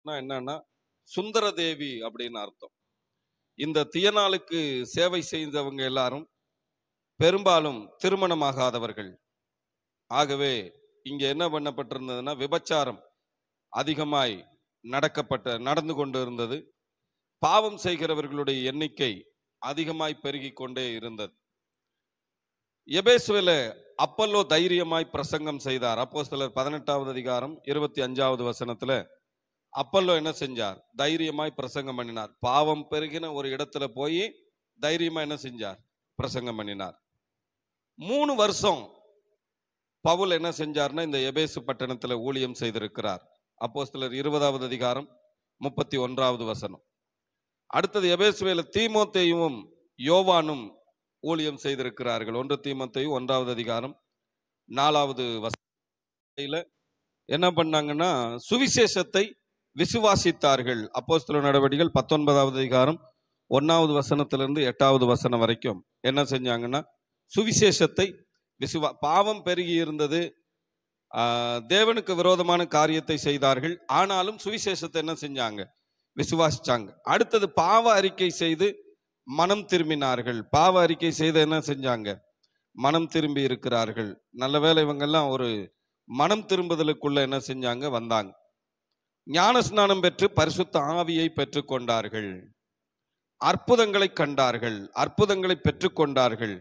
என்னன்னா சுந்தர தேவி அப்படின்னு அர்த்தம். இந்த தியனாளுக்கு சேவை செய்தவங்க எல்லாரும் பெரும்பாலும் திருமணமாகாதவர்கள். ஆகவே இங்க என்ன பண்ணப்பட்டிருந்ததுன்னா விபச்சாரம் அதிகமாய் நடந்து கொண்டு இருந்தது. பாவம் செய்கிறவர்களுடைய எண்ணிக்கை அதிகமாய் பெருகி கொண்டே இருந்தது. எபேசுவில அப்பல்லோ தைரியமாய் பிரசங்கம் செய்தார். அப்போஸ்தலர் 18வது அதிகாரம் 25வது வசனத்துல அப்பல்லோ என்ன செஞ்சார்? தைரியமாய் பிரசங்கம் பண்ணினார். பாவம் பெருகின ஒரு இடத்துல போய் தைரியமா என்ன செஞ்சார்? பிரசங்கம் பண்ணினார். 3 வருஷம் பவுல் என்ன செஞ்சார்னா இந்த எபேசு பட்டணத்துல ஊழியம் செய்திருக்கிறார். அப்போஸ்தலர் 20வது அதிகாரம் 31வது வசனம். அடுத்தது எபேசுவில தீமோத்தேயுவும் யோவானும் ஊழியம் செய்திருக்கிறார்கள். 1 தீமோத்தேயு 1வது அதிகாரம் 4வது வசனத்தில என்ன பண்ணாங்கன்னா சுவிசேஷத்தை விசுவாசித்தார்கள். அப்போஸ்தலர் நடவடிக்கைகள் 19வது அதிகாரம் 1வது வசனத்திலிருந்து 8வது வசனம் வரைக்கும் என்ன செஞ்சாங்கன்னா சுவிசேஷத்தை பாவம் பெருகி இருந்தது, தேவனுக்கு விரோதமான காரியத்தை செய்தார்கள். ஆனாலும் சுவிசேஷத்தை என்ன செஞ்சாங்க? விசுவாசிச்சாங்க. அடுத்தது பாவ அறிக்கை செய்து மனம் திரும்பினார்கள். பாவ அறிக்கை செய்து என்ன செஞ்சாங்க? மனம் திரும்பி இருக்கிறார்கள். நல்ல வேளை இவங்கெல்லாம் ஒரு மனம் திரும்புதலுக்குள்ள என்ன செஞ்சாங்க? வந்தாங்க. ஞான ஸ்நானம் பெற்று பரிசுத்த ஆவியை பெற்றுக்கொண்டார்கள். அற்புதங்களை கண்டார்கள், அற்புதங்களை பெற்றுக்கொண்டார்கள்.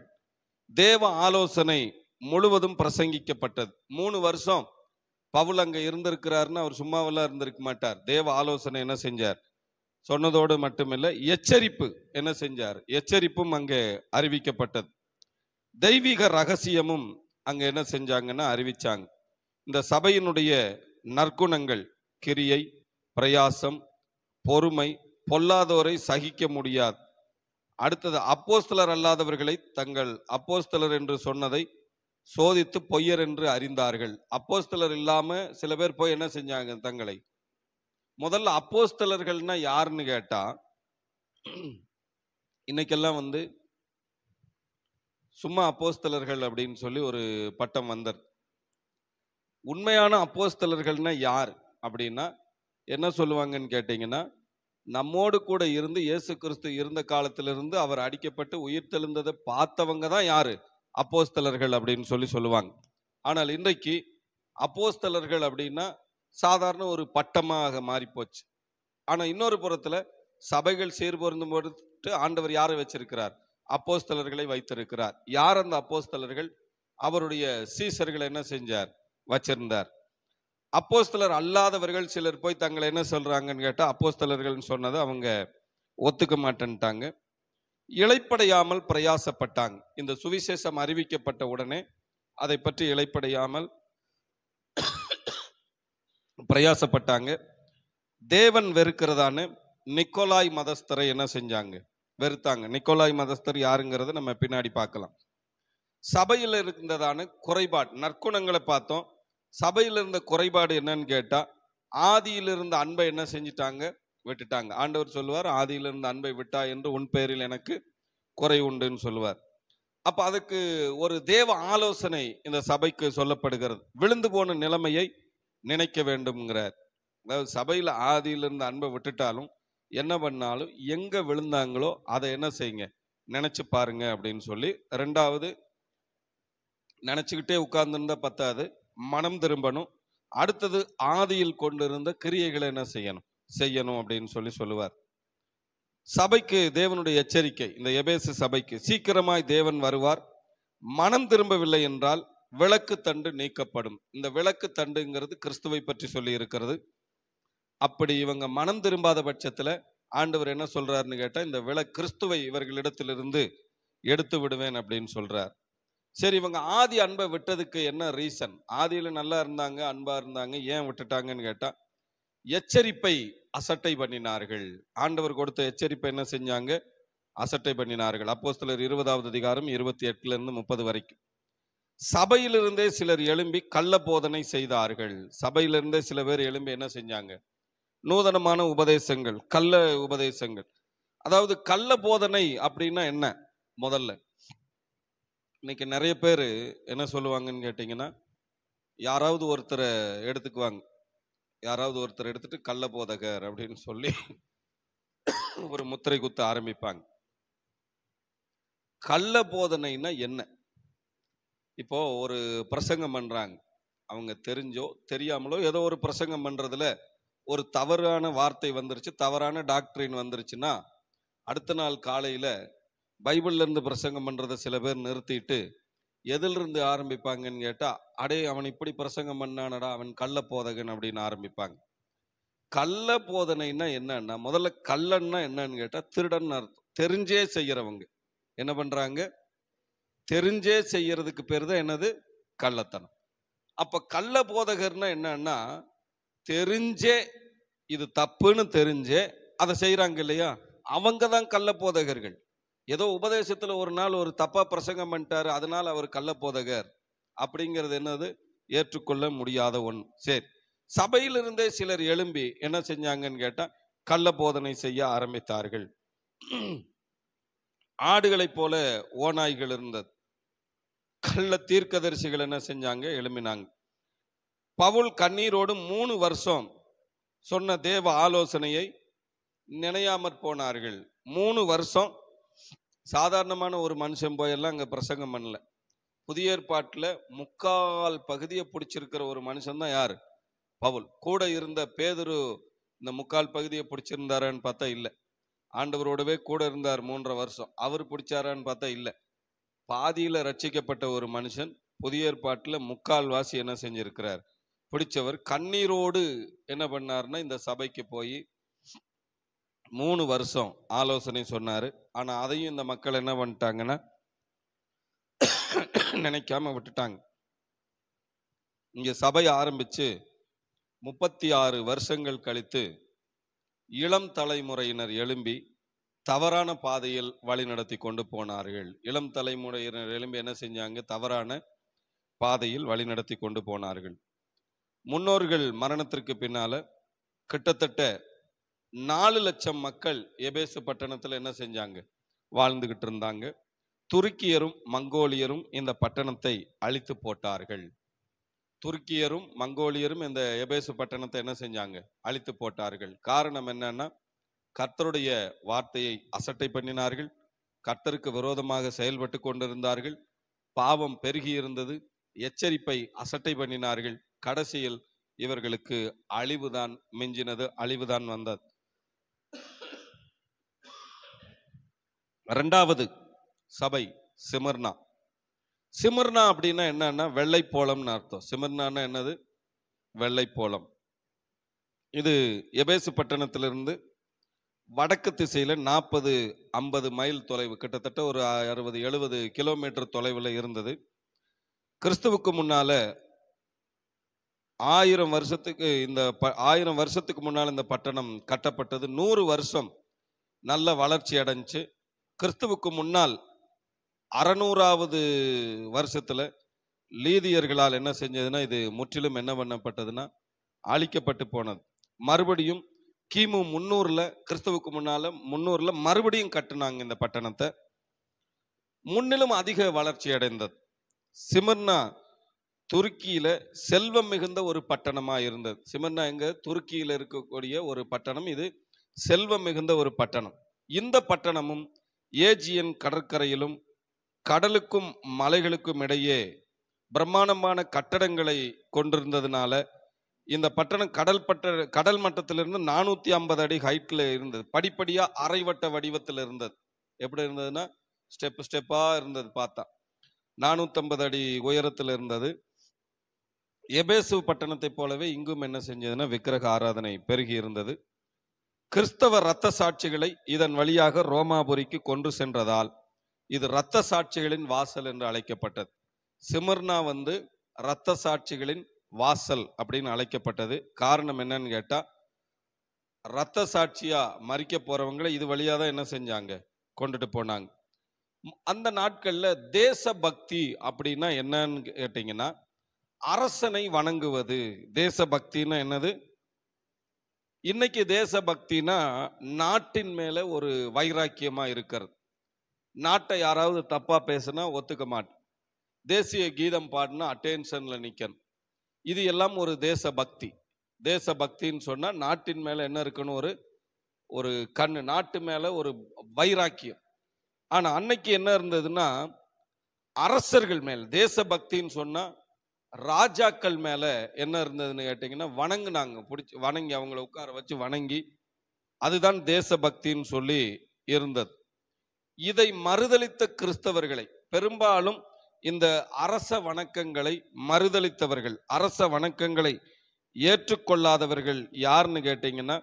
தேவ ஆலோசனை முழுவதும் பிரசங்கிக்கப்பட்டது. 3 வருஷம் பவுல் அங்க இருந்திருக்கிறாருன்னு அவர் சும்மாவெல்லாம் இருந்திருக்க மாட்டார். தேவ ஆலோசனை என்ன செஞ்சார்? சொன்னதோடு மட்டுமில்லை, எச்சரிப்பு என்ன செஞ்சார்? எச்சரிப்பும் அங்கே அறிவிக்கப்பட்டது. தெய்வீக ரகசியமும் அங்க என்ன செஞ்சாங்கன்னா அறிவிச்சாங்க. இந்த சபையினுடைய நற்குணங்கள் கிரியை, பிரயாசம், பொறுமை, பொல்லாதோரை சகிக்க முடியாது. அடுத்தது அப்போஸ்தலர் அல்லாதவர்களை தங்கள் அப்போஸ்தலர் என்று சொன்னதை சோதித்து பொய்யர் என்று அறிந்தார்கள். அப்போஸ்தலர் இல்லாம சில பேர் போய் என்ன செஞ்சாங்க? தங்களை முதல்ல அப்போஸ்தலர்கள்னா யாருன்னு கேட்டா, இன்னைக்கெல்லாம் சும்மா அப்போஸ்தலர்கள் அப்படின்னு சொல்லி ஒரு பட்டம் வந்தது. உண்மையான அப்போஸ்தலர்கள்னா யார் அப்படின்னா என்ன சொல்லுவாங்கன்னு கேட்டீங்கன்னா, நம்மோடு கூட இருந்து இயேசு கிறிஸ்து இருந்த காலத்திலிருந்து அவர் அடிக்கப்பட்டு உயிர் தெழுந்ததை பார்த்தவங்க தான் யாரு? அப்போஸ்தலர்கள் அப்படின்னு சொல்லி சொல்லுவாங்க. ஆனால் இன்றைக்கு அப்போஸ்தலர்கள் அப்படின்னா சாதாரண ஒரு பட்டமாக மாறி போச்சு. ஆனா இன்னொரு புறத்துல சபைகள் சீர்பொருந்தும் பொருட்டு ஆண்டவர் யாரை வச்சிருக்கிறார்? அப்போஸ்தலர்களை வைத்திருக்கிறார். யார் அந்த அப்போஸ்தலர்கள்? அவருடைய சீசர்களை என்ன செஞ்சார்? வச்சிருந்தார். அப்போஸ்தலர் அல்லாதவர்கள் சிலர் போய் தங்களை என்ன சொல்றாங்கன்னு கேட்டா, அப்போஸ்தலர்கள் சொன்னதை அவங்க ஒத்துக்க மாட்டேன்ட்டாங்க. இளைப்படையாமல் பிரயாசப்பட்டாங்க. இந்த சுவிசேஷம் அறிவிக்கப்பட்ட உடனே அதை பற்றி இளைப்படையாமல் பிரயாசப்பட்டாங்க. தேவன் வெறுக்கிறதான நிக்கோலாய் மதஸ்தரை என்ன செஞ்சாங்க? வெறுத்தாங்க. நிக்கோலாய் மதஸ்தர் யாருங்கிறத நம்ம பின்னாடி பார்க்கலாம். சபையில் இருந்ததான குறைபாடு, நற்குணங்களை பார்த்தோம். சபையில் இருந்த குறைபாடு என்னன்னு கேட்டா, ஆதியில் இருந்த அன்பை என்ன செஞ்சிட்டாங்க? விட்டுட்டாங்க. ஆண்டவர் சொல்லுவார், ஆதியில் இருந்த அன்பை விட்டா என்று உன் பேரில் எனக்கு குறை உண்டுன்னு சொல்லுவார். அப்ப அதுக்கு ஒரு தேவ ஆலோசனை இந்த சபைக்கு சொல்லப்படுகிறது. விழுந்து போன நிலைமையை நினைக்க வேண்டும்ங்கிறார். அதாவது சபையில ஆதியில் இருந்த அன்பை விட்டுட்டாலும் என்ன பண்ணாலும் எங்க விழுந்தாங்களோ அதை என்ன செய்யுங்க? நினைச்சு பாருங்க அப்படின்னு சொல்லி, 2வது நினைச்சுக்கிட்டே உட்கார்ந்துருந்தா பத்தாது, மனம் திரும்பணும். அடுத்தது ஆதியில் கொண்டிருந்த கிரியைகளை என்ன செய்யணும் அப்படின்னு சொல்லி சொல்லுவார். சபைக்கு தேவனுடைய எச்சரிக்கை, இந்த எபேசு சபைக்கு சீக்கிரமாய் தேவன் வருவார். மனம் திரும்பவில்லை என்றால் விளக்கு தண்டு நீக்கப்படும். இந்த விளக்கு தண்டுங்கிறது கிறிஸ்துவை பற்றி சொல்லி இருக்கிறது. அப்படி இவங்க மனம் திரும்பாத பட்சத்துல ஆண்டவர் என்ன சொல்றாருன்னு கேட்டா, இந்த கிறிஸ்துவை இவர்களிடத்திலிருந்து எடுத்து விடுவேன் அப்படின்னு சொல்றார். சரி, இவங்க ஆதி அன்பை விட்டதுக்கு என்ன ரீசன்? ஆதியில நல்லா இருந்தாங்க, அன்பா இருந்தாங்க, ஏன் விட்டுட்டாங்கன்னு கேட்டா, எச்சரிப்பை அசட்டை பண்ணினார்கள். ஆண்டவர் கொடுத்த எச்சரிப்பை என்ன செஞ்சாங்க? அசட்டை பண்ணினார்கள். அப்போஸ்தலர் 20வது அதிகாரம் 28லிருந்து 30 வரைக்கும். சபையிலிருந்தே சிலர் எழும்பி கள்ள போதனை செய்தார்கள். சபையிலிருந்தே சில பேர் எழும்பி என்ன செஞ்சாங்க? நூதனமான உபதேசங்கள், கள்ள உபதேசங்கள். அதாவது கள்ள போதனை அப்படின்னா என்ன? முதல்ல இன்னைக்கு நிறைய பேர் என்ன சொல்லுவாங்கன்னு கேட்டீங்கன்னா, யாராவது ஒருத்தரை எடுத்துக்குவாங்க. யாராவது ஒருத்தர் எடுத்துட்டு கள்ள போதகர் அப்படின்னு சொல்லி ஒரு முத்திரை குத்த ஆரம்பிப்பாங்க. கள்ள போதனைன்னா என்ன? இப்போ ஒரு பிரசங்கம் பண்றாங்க, அவங்க தெரிஞ்சோ தெரியாமலோ ஏதோ ஒரு பிரசங்கம் பண்றதுல ஒரு தவறான வார்த்தை வந்துருச்சு, தவறான டாக்டரின் வந்துருச்சுன்னா, அடுத்த நாள் காலையில பைபிள்ல இருந்து பிரசங்கம் பண்றதை சில பேர் நிறுத்திட்டு எதிலிருந்து ஆரம்பிப்பாங்கன்னு கேட்டா, அடே அவன் இப்படி பிரசங்கம் பண்ணானடா, அவன் கள்ள போதகன் அப்படின்னு ஆரம்பிப்பாங்க. கள்ள போதனைன்னா என்னன்னா, முதல்ல கள்ளன்னா என்னன்னு கேட்டா திருடன் அர்த்தம். தெரிஞ்சே செய்யறவங்க என்ன பண்றாங்க? தெரிஞ்சே செய்யறதுக்கு பேர் தான் என்னது? கள்ளத்தனம். அப்ப கள்ள போதகர்னா என்னன்னா, தெரிஞ்சே இது தப்புன்னு தெரிஞ்சே அதை செய்யறாங்க இல்லையா, அவங்க தான் கள்ள போதகர்கள். ஏதோ உபதேசத்துல ஒரு நாள் ஒரு தப்பா பிரசங்கம் பண்ணிட்டாரு, அதனால அவர் கள்ள போதகர் அப்படிங்கிறது என்னது? ஏற்றுக்கொள்ள முடியாத ஒன்று. சரி, சபையிலிருந்தே சிலர் எழும்பி என்ன செஞ்சாங்கன்னு கேட்டா கள்ள போதனை செய்ய ஆரம்பித்தார்கள். ஆடுகளைப் போல ஓநாய்கள் இருந்தது. கள்ள தீர்க்கதரிசிகள் என்ன செஞ்சாங்க? எழும்பினாங்க. பவுல் கண்ணீரோடு 3 வருஷம் சொன்ன தேவ ஆலோசனையை நினையாமற் போனார்கள். 3 வருஷம் சாதாரணமான ஒரு மனுஷன் போயெல்லாம் அங்க பிரசங்கம் பண்ணல. புதிய ஏற்பாட்டுல 3/4 பகுதியை பிடிச்சிருக்கிற ஒரு மனுஷன் தான் யாரு? பவுல். கூட இருந்த பேதுரு இந்த 3/4 பகுதியை பிடிச்சிருந்தாரான்னு பார்த்தா இல்ல. ஆண்டவரோடவே கூட இருந்தார் 3.5 வருஷம், அவர் பிடிச்சாரான்னு பார்த்தா இல்ல. பாதியில ரட்சிக்கப்பட்ட ஒரு மனுஷன் புதிய ஏற்பாட்டுல 3/4 வாசி என்ன செஞ்சிருக்கிறார்? பிடிச்சவர். கண்ணீரோடு என்ன பண்ணாருன்னா இந்த சபைக்கு போய் 3 வருஷம் ஆலோசனை சொன்னாரு. ஆனா அதையும் இந்த மக்கள் என்ன பண்ணிட்டாங்கன்னா நினைக்காம விட்டுட்டாங்க. இங்க சபை ஆரம்பிச்சு 36 வருஷங்கள் கழித்து இளம் தலைமுறையினர் எழும்பி தவறான பாதையில் வழி நடத்தி கொண்டு போனார்கள். இளம் தலைமுறையினர் எழும்பி என்ன செஞ்சாங்க? தவறான பாதையில் வழி நடத்தி கொண்டு போனார்கள். முன்னோர்கள் மரணத்திற்கு பின்னால கிட்டத்தட்ட 4 லட்சம் மக்கள் எபேசு பட்டணத்துல என்ன செஞ்சாங்க? வாழ்ந்துகிட்டு இருந்தாங்க. துருக்கியரும் மங்கோலியரும் இந்த பட்டணத்தை அழித்து போட்டார்கள். துருக்கியரும் மங்கோலியரும் இந்த எபேசு பட்டணத்தை என்ன செஞ்சாங்க? அழித்து போட்டார்கள். காரணம் என்னன்னா, கர்த்தருடைய வார்த்தையை அசட்டை பண்ணினார்கள், கர்த்தருக்கு விரோதமாக செயல்பட்டு கொண்டிருந்தார்கள், பாவம் பெருகி இருந்தது, எச்சரிப்பை அசட்டை பண்ணினார்கள். கடைசியில் இவர்களுக்கு அழிவுதான் மிஞ்சினது, அழிவுதான் வந்தது. 2வது சபை சிமர்னா. சிமர்னா அப்படின்னா என்னன்னா வெள்ளைப்போளம்னு அர்த்தம். சிமர்னான்னா என்னது? வெள்ளைப்போளம். இது எபேசு பட்டணத்திலிருந்து வடக்கு திசையில 40-50 மைல் தொலைவு, கிட்டத்தட்ட ஒரு 60-70 கிலோமீட்டர் தொலைவில் இருந்தது. கிறிஸ்துவுக்கு முன்னால 1000 வருஷத்துக்கு 1000 வருஷத்துக்கு முன்னால் இந்த பட்டணம் கட்டப்பட்டது. 100 வருஷம் நல்ல வளர்ச்சி அடைஞ்சு கிறிஸ்துவுக்கு முன்னால் 600வது வருஷத்துல லீதியர்களால் என்ன செஞ்சதுன்னா இது முற்றிலும் என்ன பண்ணப்பட்டதுன்னா அழிக்கப்பட்டு போனது. மறுபடியும் கிமு 300ல, கிறிஸ்துவுக்கு முன்னால 300ல மறுபடியும் கட்டுனாங்க இந்த பட்டணத்தை. முன்னிலும் அதிக வளர்ச்சி அடைந்தது. சிமர்னா துருக்கியில செல்வம் மிகுந்த ஒரு பட்டணமா இருந்தது. சிமர்னா எங்க? துருக்கியில இருக்கக்கூடிய ஒரு பட்டணம். இது செல்வம் மிகுந்த ஒரு பட்டணம். இந்த பட்டணமும் ஏஜியன் கடற்கரையிலும் கடலுக்கும் மலைகளுக்கும் இடையே பிரம்மாண்டமான கட்டடங்களை கொண்டிருந்ததுனால இந்த பட்டணம் கடல் மட்டத்திலிருந்து 450 அடி ஹைட்ல இருந்தது. படிப்படியா அரைவட்ட வடிவத்தில் இருந்தது. எப்படி இருந்ததுன்னா ஸ்டெப்பா இருந்தது. பார்த்தா 450 அடி உயரத்தில் இருந்தது. எபேசு பட்டணத்தை போலவே இங்கும் என்ன செஞ்சதுன்னா விக்கிரக ஆராதனை பெருகி இருந்தது. கிறிஸ்தவ இரத்த சாட்சிகளை இதன் வழியாக ரோமாபுரிக்கு கொண்டு சென்றதால் இது இரத்த சாட்சிகளின் வாசல் என்று அழைக்கப்பட்டது. சிமர்னா இரத்த சாட்சிகளின் வாசல் அப்படின்னு அழைக்கப்பட்டது. காரணம் என்னன்னு கேட்டா, இரத்த சாட்சியா மரிக்க போறவங்களை இது வழியா தான் என்ன செஞ்சாங்க? கொண்டுட்டு போனாங்க. அந்த நாட்கள்ல தேச பக்தி அப்படின்னா என்னன்னு கேட்டீங்கன்னா, அரசனை வணங்குவது. தேச பக்தின்னா என்னது? இன்னைக்கு தேச பக்தினா நாட்டின் மேல ஒரு வைராக்கியமா இருக்கிறது. நாட்டை யாராவது தப்பா பேசினா ஒத்துக்க மாட்டேன். தேசிய கீதம் பாடினா அட்டென்ஷன்ல நிக்கணும். இது எல்லாம் ஒரு தேச பக்தி. தேச பக்தின்னு சொன்னா நாட்டின் மேல என்ன இருக்கணும்? ஒரு ஒரு கண்ணு, நாட்டு மேல ஒரு வைராக்கியம். ஆனா அன்னைக்கு என்ன இருந்ததுன்னா, அரசர்கள் மேல் தேச பக்தின்னு சொன்னா ராஜாக்கள் மேல என்ன இருந்ததுன்னு கேட்டீங்கன்னா, வணங்குனாங்க. பிடிச்சி வணங்கி அவங்கள உட்கார வச்சு வணங்கி, அதுதான் தேச பக்தின்னு சொல்லி இருந்தது. இதை மறுதலித்த கிறிஸ்தவர்களை, பெரும்பாலும் இந்த அரச வணக்கங்களை மறுதலித்தவர்கள், அரச வணக்கங்களை ஏற்றுக்கொள்ளாதவர்கள் யாருன்னு கேட்டீங்கன்னா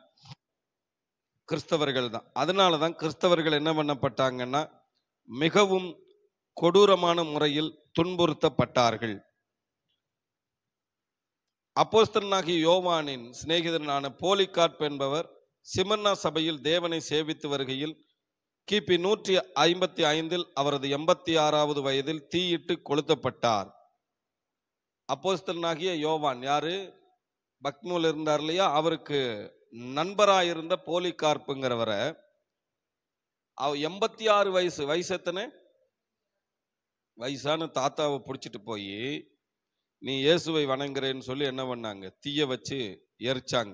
கிறிஸ்தவர்கள் தான். அதனால தான் கிறிஸ்தவர்கள் என்ன பண்ணப்பட்டாங்கன்னா, மிகவும் கொடூரமான முறையில் துன்புறுத்தப்பட்டார்கள். அப்போஸ்தலனாகிய யோவானின் சிநேகிதனான போலிகார்ப் என்பவர் சிமர்னா சபையில் தேவனை சேவித்து வருகையில் கிபி 155 அவரது 86வது வயதில் தீயிட்டு கொளுத்தப்பட்டார். அப்போஸ்தலனாகிய யோவான் யாரு? பக்மூல் இருந்தார் இல்லையா, அவருக்கு நண்பராயிருந்த போலிகார்ப்புங்கிறவரை 86 வயசு எத்தனை? வயசான தாத்தாவை பிடிச்சிட்டு போய் நீ இயேசுவை வணங்குறேன்னு சொல்லி என்ன பண்ணாங்க? தீய வச்சு எரிச்சாங்க.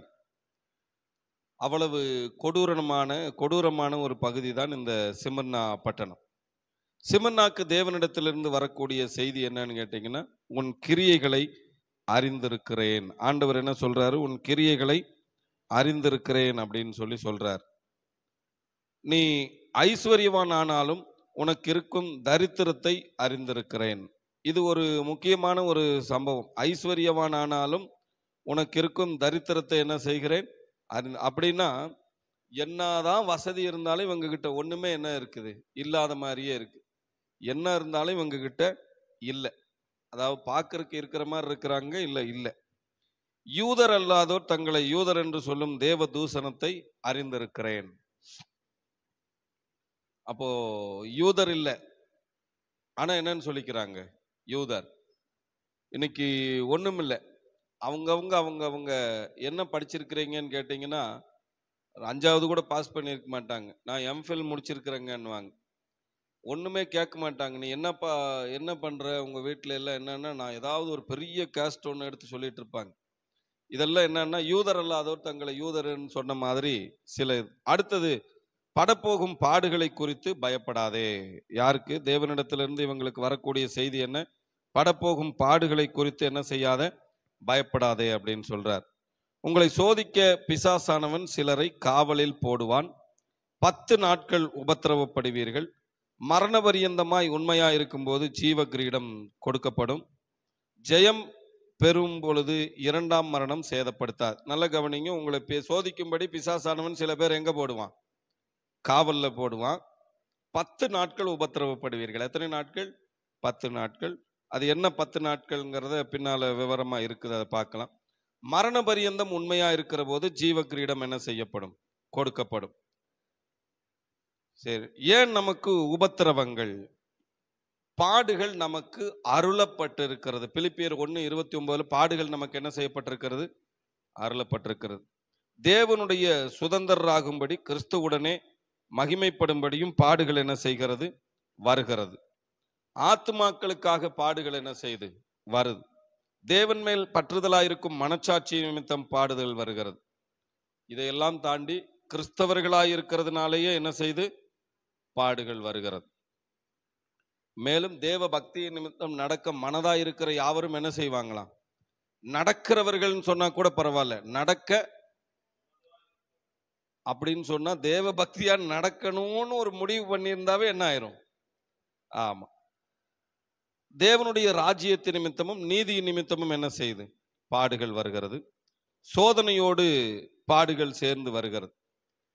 அவ்வளவு கொடூரமான ஒரு பகுதி தான் இந்த சிமர்னா பட்டணம். சிமர்னாக்கு தேவனிடத்திலிருந்து வரக்கூடிய செய்தி என்னன்னு கேட்டீங்கன்னா, உன் கிரியைகளை அறிந்திருக்கிறேன். ஆண்டவர் என்ன சொல்றாரு? உன் கிரியைகளை அறிந்திருக்கிறேன் அப்படின்னு சொல்லி சொல்றார். நீ ஐஸ்வர்யவான் ஆனாலும் உனக்கு இருக்கும் தரித்திரத்தை அறிந்திருக்கிறேன். இது ஒரு முக்கியமான ஒரு சம்பவம். ஐஸ்வர்யவான் ஆனாலும் உனக்கு இருக்கும் தரித்திரத்தை என்ன செய்கிறேன்? அப்படின்னா என்னதான் வசதி இருந்தாலும் இவங்க கிட்ட ஒண்ணுமே என்ன இருக்குது? இல்லாத மாதிரியே இருக்கு. என்ன இருந்தாலும் இவங்க கிட்ட இல்லை. அதாவது பார்க்கறதுக்கு இருக்கிற மாதிரி இருக்கிறாங்க, இல்லை. யூதர் அல்லாதோர் தங்களை யூதர் என்று சொல்லும் தேவ தூசணத்தை அறிந்திருக்கிறேன். அப்போ யூதர் இல்லை, ஆனா என்னன்னு சொல்லிக்கிறாங்க? யூதர். இன்னைக்கு ஒண்ணும் இல்லை. அவங்க என்ன படிச்சிருக்கிறீங்கன்னு கேட்டீங்கன்னா, 5வது கூட பாஸ் பண்ணியிருக்க மாட்டாங்க. நான் எம்ஃபில் முடிச்சிருக்கிறேங்கன்னுவாங்க. ஒண்ணுமே கேட்க மாட்டாங்க. நீ என்ன பண்ற, உங்க வீட்டுல எல்லாம் என்னன்னா, நான் ஏதாவது ஒரு பெரிய கேஸ்ட் ஒன்று எடுத்து சொல்லிட்டு இருப்பாங்க. இதெல்லாம் என்னன்னா, யூதர் அல்லாதோர் தங்களை யூதர்ன்னு சொன்ன மாதிரி சில. அடுத்தது, படப்போகும் பாடுகளை குறித்து பயப்படாதே. யாருக்கு? தேவனிடத்திலிருந்து இவங்களுக்கு வரக்கூடிய செய்தி என்ன? படப்போகும் பாடுகளை குறித்து என்ன செய்யாத? பயப்படாதே அப்படின்னு சொல்றார். உங்களை சோதிக்க பிசாசானவன் சிலரை காவலில் போடுவான். 10 நாட்கள் உபத்திரவப்படுவீர்கள். மரண பரியந்தமாய் உண்மையா இருக்கும்போது ஜீவ கிரீடம் கொடுக்கப்படும். ஜெயம் பெறும் பொழுது 2ஆம் மரணம் சேதப்படுத்தாது. நல்ல கவனிங்க. உங்களை சோதிக்கும்படி பிசாசானவன் சில பேர் எங்க போடுவான்? காவல்ல போடுவான். 10 நாட்கள் உபத்திரவப்படுவீர்கள். எத்தனை நாட்கள்? 10 நாட்கள். அது என்ன 10 நாட்கள்ங்கிறத பின்னால விவரமா இருக்குது, அதை பார்க்கலாம். மரண பரியந்தம் உண்மையா இருக்கிற போது ஜீவ கிரீடம் என்ன செய்யப்படும்? கொடுக்கப்படும். சரி, ஏன் நமக்கு உபத்திரவங்கள்? பாடுகள் நமக்கு அருளப்பட்டிருக்கிறது. பிலிப்பியர் 1:29 பாடுகள் நமக்கு என்ன செய்யப்பட்டிருக்கிறது? அருளப்பட்டிருக்கிறது. தேவனுடைய சுதந்திரராகும்படி கிறிஸ்துவுடனே மகிமைப்படும்படியும் பாடுகள் என்ன செய்கிறது? வருகிறது. ஆத்துமாக்களுக்காக பாடுகள் என்ன செய்து வருது? தேவன் மேல் பற்றுதலாயிருக்கும் மனச்சாட்சி நிமித்தம் பாடுதல் வருகிறது. இதையெல்லாம் தாண்டி கிறிஸ்தவர்களாயிருக்கிறதுனாலேயே என்ன செய்து பாடுகள் வருகிறது. மேலும் தேவ பக்தி நிமித்தம் நடக்க மனதாயிருக்கிற யாவரும் என்ன செய்வாங்களாம்? நடக்கிறவர்கள் சொன்னா கூட பரவாயில்ல, நடக்க அப்படின்னு சொன்னா தேவ பக்தியா நடக்கணும்னு ஒரு முடிவு பண்ணியிருந்தாவே என்ன ஆயிரும்? ஆமா. தேவனுடைய ராஜ்யத்தின் நிமித்தமும் நீதி நிமித்தமும் என்ன செய்யுது? பாடுகள் வருகிறது. சோதனையோடு பாடுகள் சேர்ந்து வருகிறது.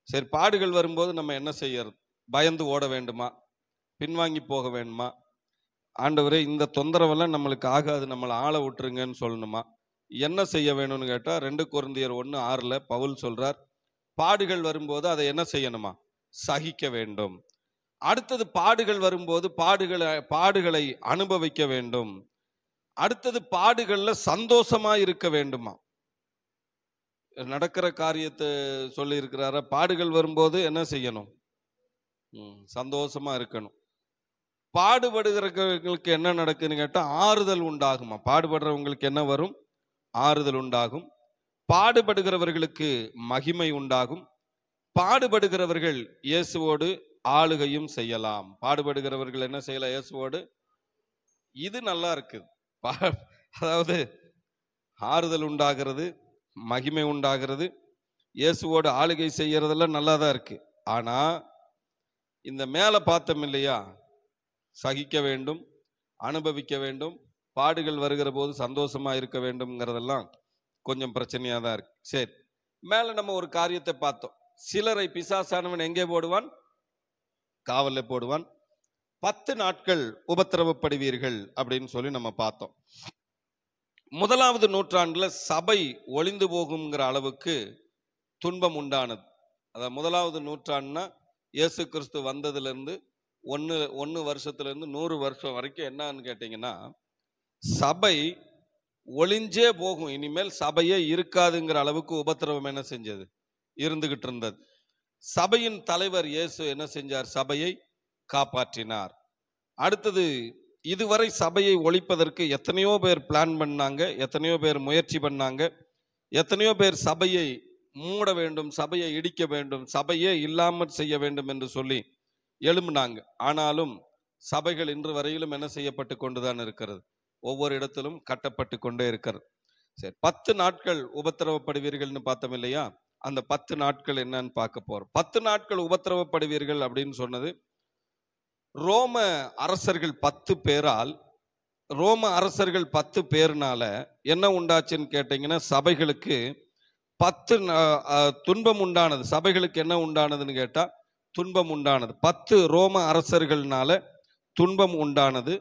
சரி, பாடுகள் வரும்போது நம்ம என்ன செய்யறது? பயந்து ஓட வேண்டுமா? பின்வாங்கி போக வேண்டுமா? ஆண்டவரே, இந்த தொந்தரவெல்லாம் நம்மளுக்கு ஆகாது, நம்மளை ஆள விட்டுருங்கன்னு சொல்லணுமா? என்ன செய்ய வேணும்னு கேட்டா 2 கொரிந்தியர் 1:6 பவுல் சொல்றார், பாடுகள் வரும்போது அதை என்ன செய்யணுமா? சகிக்க வேண்டும். அடுத்தது, பாடுகள் வரும்போது பாடுகளை அனுபவிக்க வேண்டும். அடுத்தது, பாடுகள்ல சந்தோஷமா இருக்க வேண்டுமா? நடக்கிற காரியத்தை சொல்லி இருக்கிறார. பாடுகள் வரும்போது என்ன செய்யணும்? சந்தோஷமா இருக்கணும். பாடுபடுகிறவங்களுக்கு என்ன நடக்குதுன்னு கேட்டா ஆறுதல் உண்டாகுமா? பாடுபடுறவங்களுக்கு என்ன வரும்? ஆறுதல் உண்டாகும். பாடுபடுகிறவர்களுக்கு மகிமை உண்டாகும். பாடுபடுகிறவர்கள் இயேசுவோடு ஆளுகையும் செய்யலாம். பாடுபடுகிறவர்கள் என்ன செய்யலாம்? இயேசுவோடு. இது நல்லா இருக்குது. அதாவது ஆறுதல் உண்டாகிறது, மகிமை உண்டாகிறது, இயேசுவோடு ஆளுகை செய்யறதெல்லாம் நல்லா தான் இருக்கு. ஆனா இந்த மேல பார்த்தோம் இல்லையா, சகிக்க வேண்டும், அனுபவிக்க வேண்டும், பாடுகள் வருகிற போது சந்தோஷமா இருக்க வேண்டும்ங்கிறதெல்லாம் கொஞ்சம் பிரச்சனையா தான் இருக்கு. சரி, மேல நம்ம ஒரு காரியத்தை பார்த்தோம். சிலரை பிசாசானவன் எங்கே போடுவான்? காவல்ல போடுவான். 10 நாட்கள் உபத்திரவப்படுவீர்கள் அப்படின்னு சொல்லி நம்ம பார்த்தோம். முதலாவது நூற்றாண்டுல சபை ஒளிந்து போகுங்கிற அளவுக்கு துன்பம் உண்டானது. அதாவது முதலாவது நூற்றாண்டுனா இயேசு கிறிஸ்து வந்ததுல இருந்து ஒன்னு வருஷத்துல இருந்து 100 வருஷம் வரைக்கும் என்னன்னு கேட்டீங்கன்னா, சபை ஒளிஞ்சே போகும், இனிமேல் சபையே இருக்காதுங்கிற அளவுக்கு உபத்திரவம் என்ன செஞ்சது? இருந்துகிட்டு இருந்தது. சபையின் தலைவர் இயேசு என்ன செஞ்சார்? சபையை காப்பாற்றினார். அடுத்தது, இதுவரை சபையை ஒழிப்பதற்கு எத்தனையோ பேர் பிளான் பண்ணாங்க, எத்தனையோ பேர் முயற்சி பண்ணாங்க, எத்தனையோ பேர் சபையை மூட வேண்டும், சபையை இடிக்க வேண்டும், சபையே இல்லாமல் செய்ய வேண்டும் என்று சொல்லி எழும்பினாங்க. ஆனாலும் சபைகள் இன்று வரையிலும் என்ன செய்யப்பட்டு கொண்டுதான் இருக்கிறது? ஒவ்வொரு இடத்திலும் கட்டப்பட்டு கொண்டே இருக்கிறது. சரி, 10 நாட்கள் உபத்திரவப்படுவீர்கள்னு பார்த்தோம் இல்லையா? அந்த 10 நாட்கள் என்னன்னு பார்க்க போறோம். 10 நாட்கள் உபத்திரவப்படுவீர்கள் அப்படின்னு சொன்னது ரோம அரசர்கள் 10 பேரால், ரோம அரசர்கள் 10 பேர்னால என்ன உண்டாச்சுன்னு கேட்டீங்கன்னா, சபைகளுக்கு 10 துன்பம் உண்டானது. சபைகளுக்கு என்ன உண்டானதுன்னு கேட்டா துன்பம் உண்டானது. 10 ரோம அரசர்கள்னால துன்பம் உண்டானது.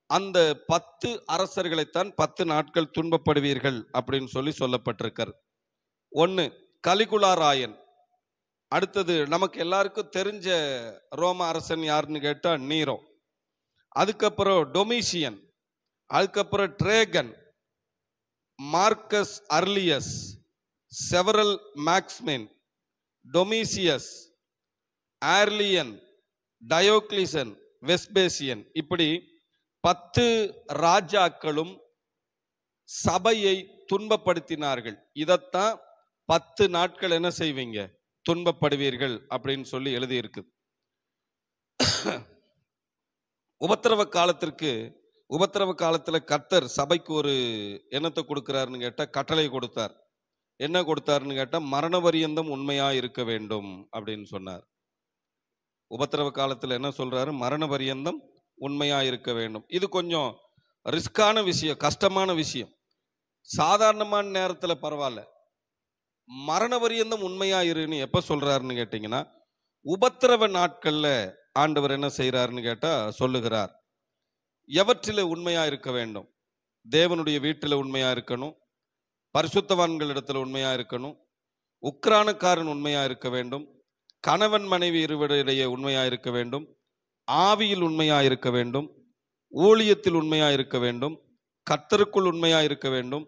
அந்த 10 அரசர்களைத்தான் 10 நாட்கள் துன்பப்படுவீர்கள் அப்படின்னு சொல்லி சொல்லப்பட்டிருக்கிறது. 1 கலிகுலா ராயன். அடுத்தது நமக்கு எல்லாருக்கும் தெரிஞ்ச ரோம அரசன் யாருன்னு கேட்டா நீரோ. அதுக்கப்புறம் டொமிஷியன், அதுக்கப்புறம் ட்ரேகன், மார்க்கஸ் அர்லியஸ், செவரல் மேக்ஸ்மின், டொமிசியஸ், ஆர்லியன், டயோக்ளிசன், வெஸ்பேசியன், இப்படி 10 ராஜாக்களும் சபையை துன்பப்படுத்தினார்கள். இதத்தான் 10 நாட்கள் என்ன செய்வீங்க? துன்பப்படுவீர்கள் அப்படின்னு சொல்லி எழுதியிருக்கு. உபத்திரவ காலத்துல கர்த்தர் சபைக்கு ஒரு என்னத்தை கொடுக்கிறாருன்னு கேட்டா கட்டளை கொடுத்தார். என்ன கொடுத்தாருன்னு கேட்டா மரண பரியந்தம் உண்மையா இருக்க வேண்டும் அப்படின்னு சொன்னார். உபத்திரவ காலத்துல என்ன சொல்றாரு? மரண பரியந்தம் உண்மையா இருக்க வேண்டும். இது கொஞ்சம் ரிஸ்கான விஷயம், கஷ்டமான விஷயம். சாதாரணமான நேரத்துல பரவாயில்ல, மரண பரியந்தம் உண்மையா இருன்னு எப்ப சொல்றாருன்னு கேட்டீங்கன்னா, உபத்திரவ நாட்கள்ல ஆண்டவர் என்ன செய்யறாருன்னு கேட்டா சொல்லுகிறார். எவற்றில உண்மையா இருக்க வேண்டும்? தேவனுடைய வீட்டில் உண்மையா இருக்கணும், பரிசுத்தவான்கள் இடத்துல உண்மையா இருக்கணும், உக்ரானக்காரன் உண்மையா இருக்க வேண்டும், கணவன் மனைவி இருவரிடையே உண்மையா இருக்க வேண்டும், ஆவியில் உண்மையா இருக்க வேண்டும், ஊழியத்தில் உண்மையா இருக்க வேண்டும், கர்த்தருக்குள் உண்மையா இருக்க வேண்டும்,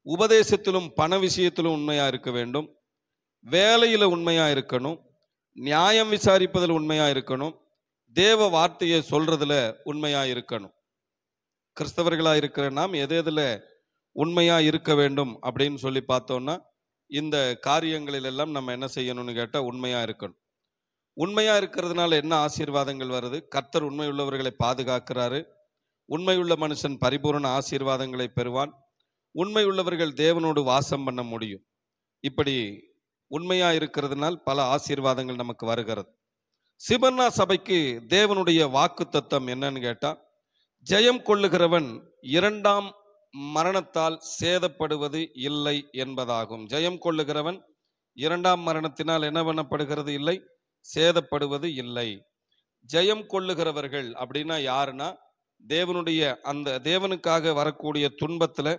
உபதேசத்திலும் பண விஷயத்திலும் உண்மையா இருக்க வேண்டும், வேலையில உண்மையா இருக்கணும், நியாயம் விசாரிப்பதில் உண்மையா இருக்கணும், தேவ வார்த்தையை சொல்றதுல உண்மையா இருக்கணும். கிறிஸ்தவர்களா இருக்கிற நாம் எதுல உண்மையா இருக்க வேண்டும் அப்படின்னு சொல்லி பார்த்தோம்னா, இந்த காரியங்களில் எல்லாம் நம்ம என்ன செய்யணும்னு கேட்டா உண்மையா இருக்கணும். உண்மையா இருக்கிறதுனால என்ன ஆசீர்வாதங்கள் வருது? கர்த்தர் உண்மையுள்ளவர்களை பாதுகாக்கிறாரு. உண்மையுள்ள மனுஷன் பரிபூரண ஆசீர்வாதங்களை பெறுவான். உண்மையுள்ளவர்கள் தேவனோடு வாசம் பண்ண முடியும். இப்படி உண்மையா இருக்கிறதுனால் பல ஆசீர்வாதங்கள் நமக்கு வருகிறது. சிபர்னா சபைக்கு தேவனுடைய வாக்கு தத்தம் என்னன்னு கேட்டா, ஜெயம் கொள்ளுகிறவன் 2ஆம் மரணத்தால் சேதப்படுவது இல்லை என்பதாகும். ஜெயம் கொள்ளுகிறவன் 2ஆம் மரணத்தினால் என்ன பண்ணப்படுகிறது? இல்லை, சேதப்படுவது இல்லை. ஜெயம் கொள்ளுகிறவர்கள் அப்படின்னா யாருன்னா, தேவனுடைய அந்த தேவனுக்காக வரக்கூடிய துன்பத்துல,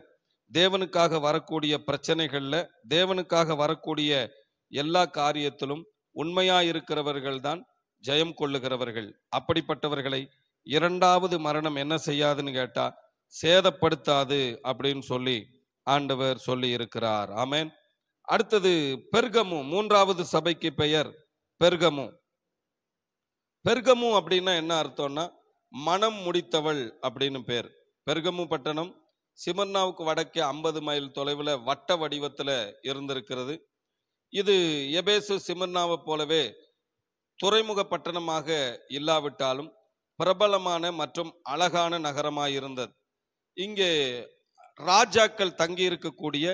தேவனுக்காக வரக்கூடிய பிரச்சனைகள்ல, தேவனுக்காக வரக்கூடிய எல்லா காரியத்திலும் உண்மையா இருக்கிறவர்கள் தான் ஜெயம் கொள்ளுகிறவர்கள். அப்படிப்பட்டவர்களை 2வது மரணம் என்ன செய்யாதுன்னு கேட்டா சேதப்படுத்தாது அப்படின்னு சொல்லி ஆண்டவர் சொல்லி இருக்கிறார். ஆமென். அடுத்தது பெர்கமு. 3வது சபைக்கு பெயர் பெர்கமு. பெர்கமு அப்படின்னா என்ன அர்த்தம்னா மனம் முடித்தவள் அப்படின்னு பேர். பெர்கமு பட்டணம் சிமர்னாவுக்கு வடக்கே 50 மைல் தொலைவில் வட்ட வடிவத்தில் இருந்திருக்கிறது. இது எபேசு சிமர்னாவை போலவே துறைமுக பட்டணமாக இல்லாவிட்டாலும் பிரபலமான மற்றும் அழகான நகரமாயிருந்தது. இங்கே ராஜாக்கள் தங்கி இருக்கக்கூடிய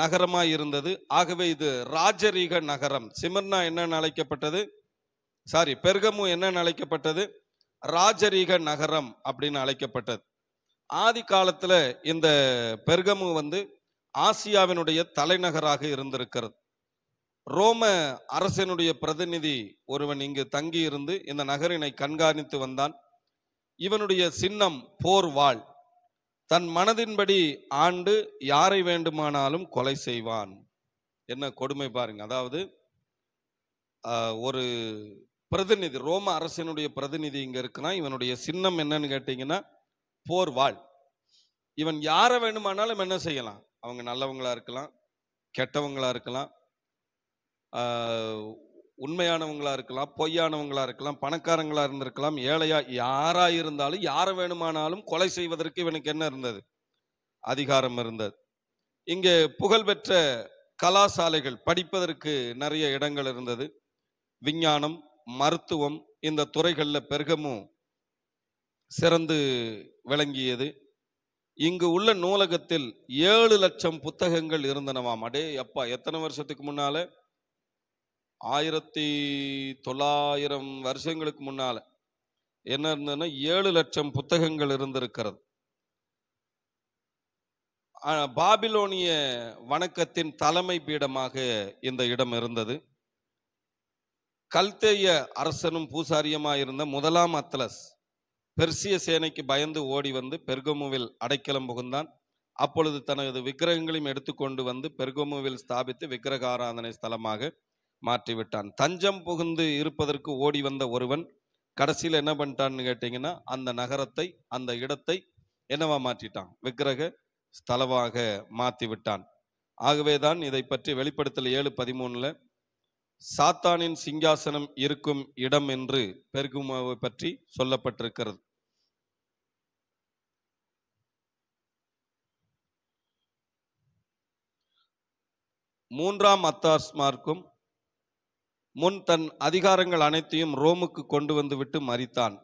நகரமாய் இருந்தது. ஆகவே இது ராஜரீக நகரம். சிமர்னா என்ன அழைக்கப்பட்டது? பெர்கமு என்ன அழைக்கப்பட்டது? ராஜரீக நகரம் அப்படின்னு அழைக்கப்பட்டது. ஆதி காலத்துல இந்த பெர்கமு ஆசியாவினுடைய தலைநகராக இருந்திருக்கிறது. ரோம அரசனுடைய பிரதிநிதி ஒருவன் இங்கு தங்கி இருந்து இந்த நகரினை கண்காணித்து வந்தான். இவனுடைய சின்னம் போர் வாள். தன் மனதின்படி ஆண்டு யாரை வேண்டுமானாலும் கொலை செய்வான். என்ன கொடுமை பாருங்க. அதாவது ஒரு பிரதிநிதி, ரோம அரசனுடைய பிரதிநிதி இங்க இருக்கிறான். இவனுடைய சின்னம் என்னன்னு கேட்டீங்கன்னா போர் வாள். இவன் யாரை வேண்டுமானாலும் என்ன செய்யலாம். அவங்க நல்லவங்களா இருக்கலாம், கெட்டவங்களா இருக்கலாம், உண்மையானவங்களா இருக்கலாம், பொய்யானவங்களா இருக்கலாம், பணக்காரங்களா இருந்திருக்கலாம், ஏழையா, யாரா இருந்தாலும் யாரை வேணுமானாலும் கொலை செய்வதற்கு இவனுக்கு என்ன இருந்தது? அதிகாரம் இருந்தது. இங்கே புகழ்பெற்ற கலாசாலைகள், படிப்பதற்கு நிறைய இடங்கள் இருந்தது. விஞ்ஞானம், மருத்துவம், இந்த துறைகளில் பெர்கமு சிறந்து விளங்கியது. இங்கு உள்ள நூலகத்தில் 7 லட்சம் புத்தகங்கள் இருந்தனவாம். அடே அப்பா, எத்தனை வருஷத்துக்கு முன்னால? 1900 வருஷங்களுக்கு முன்னால என்ன இருந்ததுன்னா 7 லட்சம் புத்தகங்கள் இருந்திருக்கிறது. பாபிலோனிய வணக்கத்தின் தலைமை பீடமாக இந்த இடம் இருந்தது. கல்தேய அரசனும் பூசாரியமாயிருந்த முதலாம் அத்லஸ் பெர்சிய சேனைக்கு பயந்து ஓடி பெர்கமுவில் அடைக்கலம் புகுந்தான். அப்பொழுது தனது விக்கிரகங்களையும் எடுத்துக்கொண்டு பெர்கமுவில் ஸ்தாபித்து விக்கிரக ஆராதனை ஸ்தலமாக மாற்றிவிட்டான். தஞ்சம் புகுந்து இருப்பதற்கு ஓடி வந்த ஒருவன் கடைசியில் என்ன பண்ணிட்டான்னு கேட்டீங்கன்னா அந்த நகரத்தை, அந்த இடத்தை என்னவா மாற்றிட்டான்? விக்கிரக ஸ்தலமாக மாற்றி விட்டான். ஆகவேதான் இதை பற்றி வெளிப்படுத்தல் 7:13 சாத்தானின் சிங்காசனம் இருக்கும் இடம் என்று பெர்கமுவை பற்றி சொல்லப்பட்டிருக்கிறது. மூன்றாம் அத்தாஸ்மார்க்கும் முன் தன் அதிகாரங்கள் அனைத்தையும் ரோமுக்கு கொண்டு விட்டு மரித்தான்.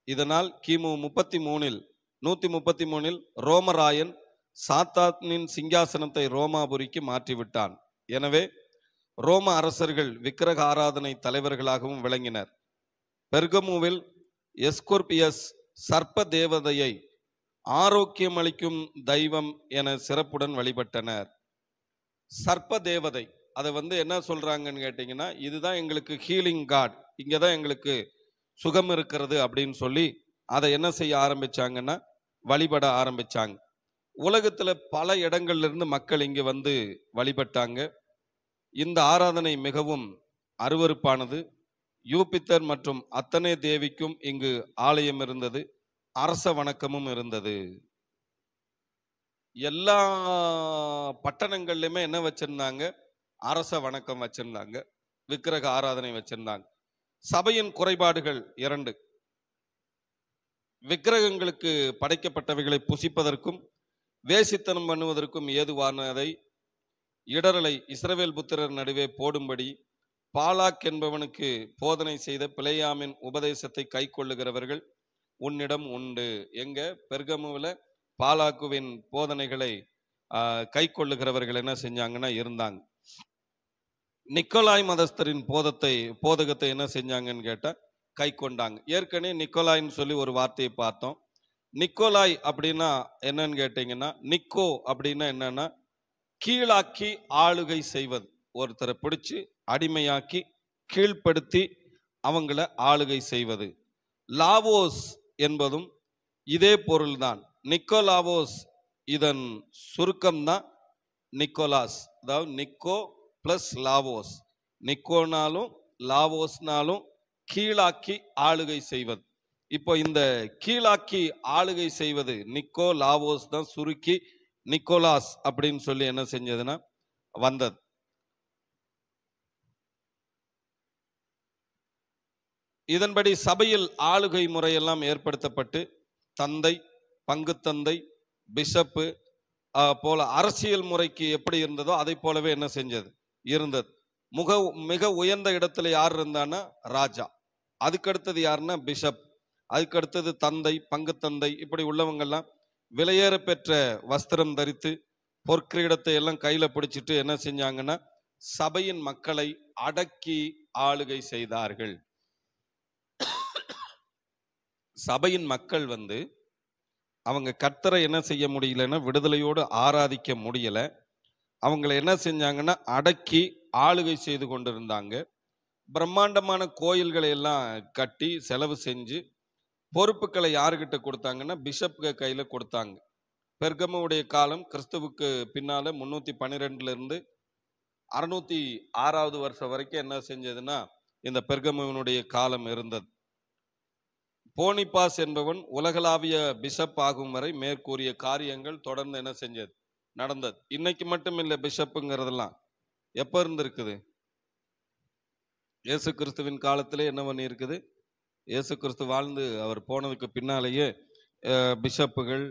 இதனால் கிமு 133 ரோமராயன் சாத்தானின் சிங்காசனத்தை ரோமாபுரிக்கு மாற்றிவிட்டான். எனவே ரோம அரசர்கள் விக்கிரக ஆராதனை தலைவர்களாகவும் விளங்கினர். பெர்கமுவில் எஸ்கோர்பியஸ் சர்ப்ப தேவதையை ஆரோக்கியம் அளிக்கும் தெய்வம் என சிறப்புடன் வழிபட்டனர். சர்ப்ப தேவதை, அதை என்ன சொல்றாங்கன்னு கேட்டீங்கன்னா, இதுதான் எங்களுக்கு ஹீலிங் காட், இங்கதான் எங்களுக்கு சுகம் இருக்கிறது அப்படின்னு சொல்லி அதை என்ன செய்ய ஆரம்பிச்சாங்கன்னா வழிபட ஆரம்பிச்சாங்க. உலகத்துல பல இடங்கள்ல இருந்து மக்கள் இங்க வழிபட்டாங்க. இந்த ஆராதனை மிகவும் அருவருப்பானது. யூபித்தர் மற்றும் அத்தனை தேவிக்கும் இங்கு ஆலயம் இருந்தது. அரச வணக்கமும் இருந்தது. எல்லா பட்டணங்கள்லயுமே என்ன வச்சிருந்தாங்க? அரச வணக்கம் வச்சிருந்தாங்க, விக்கிரக ஆராதனை வச்சிருந்தாங்க. சபையின் குறைபாடுகள் 2. விக்கிரகங்களுக்கு படைக்கப்பட்டவைகளை புசிப்பதற்கும் வேசித்தனம் பண்ணுவதற்கும் ஏதுவானதை இடரலை இஸ்ரவேல் புத்திரர் நடுவே போடும்படி பாலாக் என்பவனுக்கு போதனை செய்த பிலேயாமின் உபதேசத்தை கை கொள்ளுகிறவர்கள் உன்னிடம் உண்டு. எங்க? பெர்கமுவில் பாலாக்குவின் போதனைகளை கை கொள்ளுகிறவர்கள் என்ன செஞ்சாங்கன்னா இருந்தாங்க. நிக்கோலாய் மதஸ்தரின் போதகத்தை என்ன செஞ்சாங்கன்னு கேட்டா கை கொண்டாங்க. ஏற்கனவே நிக்கோலாய்ன்னு சொல்லி ஒரு வார்த்தையை பார்த்தோம். நிக்கோலாய் அப்படின்னா என்னன்னு கேட்டீங்கன்னா, நிக்கோ அப்படின்னா என்னன்னா கீழாக்கி ஆளுகை செய்வது. ஒருத்தரை பிடிச்சு அடிமையாக்கி கீழ்ப்படுத்தி அவங்கள ஆளுகை செய்வது. லாவோஸ் என்பதும் இதே பொருள்தான். நிக்கோலாவோஸ் இதன் சுருக்கம்தான் நிக்கோலாஸ். அதாவது நிக்கோ பிளஸ் லாவோஸ். நிக்கோனாலும் லாவோஸ்னாலும் கீழாக்கி ஆளுகை செய்வது. இப்போ இந்த கீழாக்கி ஆளுகை செய்வது நிக்கோ லாவோஸ் தான் சுருக்கி நிக்கோலாஸ் அப்படின்னு சொல்லி என்ன செஞ்சதுன்னா வந்தது. இதன்படி சபையில் ஆளுகை முறையெல்லாம் ஏற்படுத்தப்பட்டு தந்தை, பங்கு தந்தை, பிஷப்பு போல அரசியல் முறைக்கு எப்படி இருந்ததோ அதை போலவே என்ன செஞ்சது இருந்தது. மிக உயர்ந்த இடத்துல யார் இருந்தான்னா ராஜா, அதுக்கடுத்தது யாருன்னா பிஷப், அதுக்கடுத்தது தந்தை, பங்கு தந்தை, இப்படி உள்ளவங்கெல்லாம் விலையேற பெற்ற வஸ்திரம் தரித்து பொற்கிரீடத்தை எல்லாம் கையில பிடிச்சிட்டு என்ன செஞ்சாங்கன்னா சபையின் மக்களை அடக்கி ஆளுகை செய்தார்கள். சபையின் மக்கள் அவங்க கர்த்தரை என்ன செய்ய முடியலன்னா விடுதலையோடு ஆராதிக்க முடியல. அவங்களை என்ன செஞ்சாங்கன்னா அடக்கி ஆளுகை செய்து கொண்டிருந்தாங்க. பிரம்மாண்டமான கோயில்களை எல்லாம் கட்டி செலவு செஞ்சு பொறுப்புகளை யாருக்கிட்ட கொடுத்தாங்கன்னா பிஷப்க கையில கொடுத்தாங்க. பெர்கமுடைய காலம் கிறிஸ்துவுக்கு பின்னால 312 இருந்து 606 வருஷம் வரைக்கும் என்ன செஞ்சதுன்னா இந்த பெர்கமுடைய காலம் இருந்தது. போனிபாஸ் என்பவன் உலகளாவிய பிஷப் ஆகும் வரை மேற்கூறிய காரியங்கள் தொடர்ந்து என்ன செஞ்சது நடந்தது. இன்னைக்கு மட்டும் இல்லை, பிஷப்புங்கிறதெல்லாம் எப்ப இருந்திருக்குது? இயேசு கிறிஸ்துவின் காலத்திலே என்ன பண்ணி இருக்குது? இயேசு கிறிஸ்து வாழ்ந்து அவர் போனதுக்கு பின்னாலேயே பிஷப்புகள்,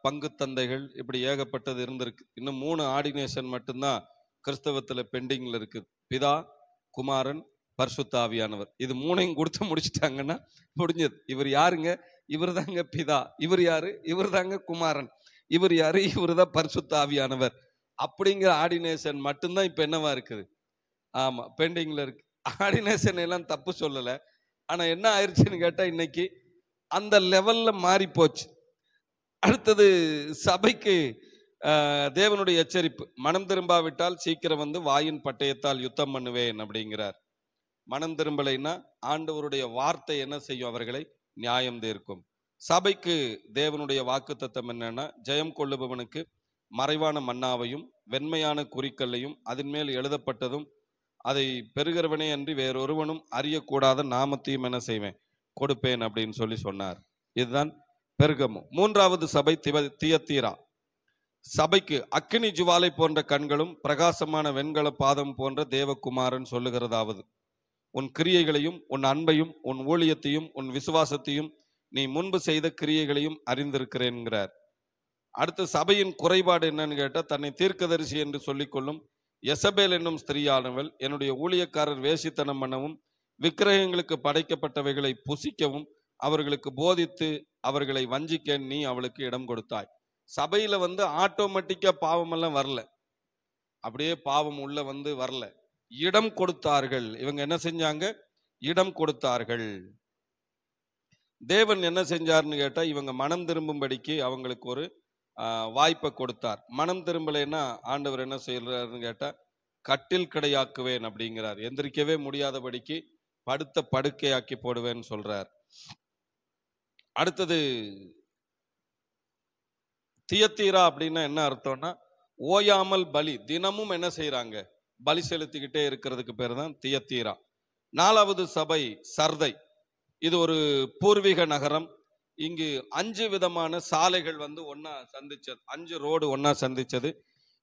பங்கு தந்தைகள், இப்படி ஏகப்பட்டது இருந்திருக்கு. இன்னும் 3 ஆர்டினேஷன் மட்டும்தான் கிறிஸ்தவத்துல பெண்டிங்ல இருக்குது. பிதா, குமாரன், பரிசுத்த ஆவியானவர். இது 3ஐயும் கொடுத்து முடிச்சுட்டாங்கன்னா முடிஞ்சது. இவர் யாருங்க? இவர் தாங்க பிதா. இவர் யாரு? இவர் தாங்க குமாரன். இவர் யாரு? இவர் தான் பரிசுத்த ஆவியானவர். அப்படிங்கிற ஆர்டினேஷன் மட்டும்தான் இப்ப என்னவா இருக்குது? ஆமா, பெண்டிங்ல இருக்கு. ஆர்டினேஷன் எல்லாம் தப்பு சொல்லல. ஆனா என்ன ஆயிடுச்சுன்னு கேட்டா இன்னைக்கு அந்த லெவல்ல மாறி போச்சு. அடுத்தது சபைக்கு தேவனுடைய எச்சரிப்பு, மனம் திரும்பாவிட்டால் சீக்கிரம் வாயின் பட்டயத்தால் யுத்தம் பண்ணுவேன் அப்படிங்கிறார். மனம் திரும்பலைன்னா ஆண்டவருடைய வார்த்தை என்ன செய்யும்? அவர்களை நியாயம் தீர்க்கும். சபைக்கு தேவனுடைய வாக்குத்தத்தம் என்னன்னா, ஜெயம் கொள்ளுபவனுக்கு மறைவான மன்னாவையும் வெண்மையான குறிக்கல்லையும் அதன் மேல் எழுதப்பட்டதும் அதை பெறுகிறவனே அன்றி வேறொருவனும் அறியக்கூடாத நாமத்தையும் என்ன செய்வேன்? கொடுப்பேன் அப்படின்னு சொல்லி சொன்னார். இதுதான் பெர்கமு. 3வது சபை தியத்தீரா. சபைக்கு அக்கினி ஜுவாலை போன்ற கண்களும் பிரகாசமான வெண்கல பாதம் போன்ற தேவகுமாரன் சொல்லுகிறதாவது, உன் கிரியைகளையும் உன் அன்பையும் உன் ஊழியத்தையும் உன் விசுவாசத்தையும் நீ முன்பு செய்த கிரியைகளையும் அறிந்திருக்கிறேன்கிறார். அடுத்து சபையின் குறைபாடு என்னன்னு கேட்டா, தன்னை தீர்க்கதரிசி என்று சொல்லிக்கொள்ளும் எசபேல் என்னும் ஸ்திரீயானவள் என்னுடைய ஊழியக்காரர் வேசித்தனம் பண்ணவும் விக்கிரகங்களுக்கு படைக்கப்பட்டவைகளை புசிக்கவும் அவர்களுக்கு போதித்து அவர்களை வஞ்சிக்க நீ அவளுக்கு இடம் கொடுத்தாய். சபையில ஆட்டோமேட்டிக்கா பாவம் எல்லாம் வரல, அப்படியே பாவம் உள்ள வரல, இடம் கொடுத்தார்கள். இவங்க என்ன செஞ்சாங்க? இடம் கொடுத்தார்கள். தேவன் என்ன செஞ்சார்னு கேட்டா, இவங்க மனம் திரும்பும்படிக்கு அவங்களுக்கு ஒரு வாய்ப்பை கொடுத்தார். மனம் திரும்பலைன்னா ஆண்டவர் என்ன செய்யறாருன்னு கேட்டா, கட்டில் கிடையாக்குவேன் அப்படிங்கிறார். எந்திரிக்கவே முடியாதபடிக்கு படுத்த படுக்கையாக்கி போடுவேன்னு சொல்றார். அடுத்தது தியத்தீரா அப்படின்னா என்ன அர்த்தம்னா, ஓயாமல் பலி, தினமும் என்ன செய்யறாங்க? பலி செலுத்திக்கிட்டே இருக்கிறதுக்கு பேர் தான் தியத்தீரா. 4வது சபை சர்தை. இது ஒரு பூர்வீக நகரம். இங்கு 5 விதமான சாலைகள் ஒன்னா சந்திச்சது, 5 ரோடு ஒன்னா சந்திச்சது.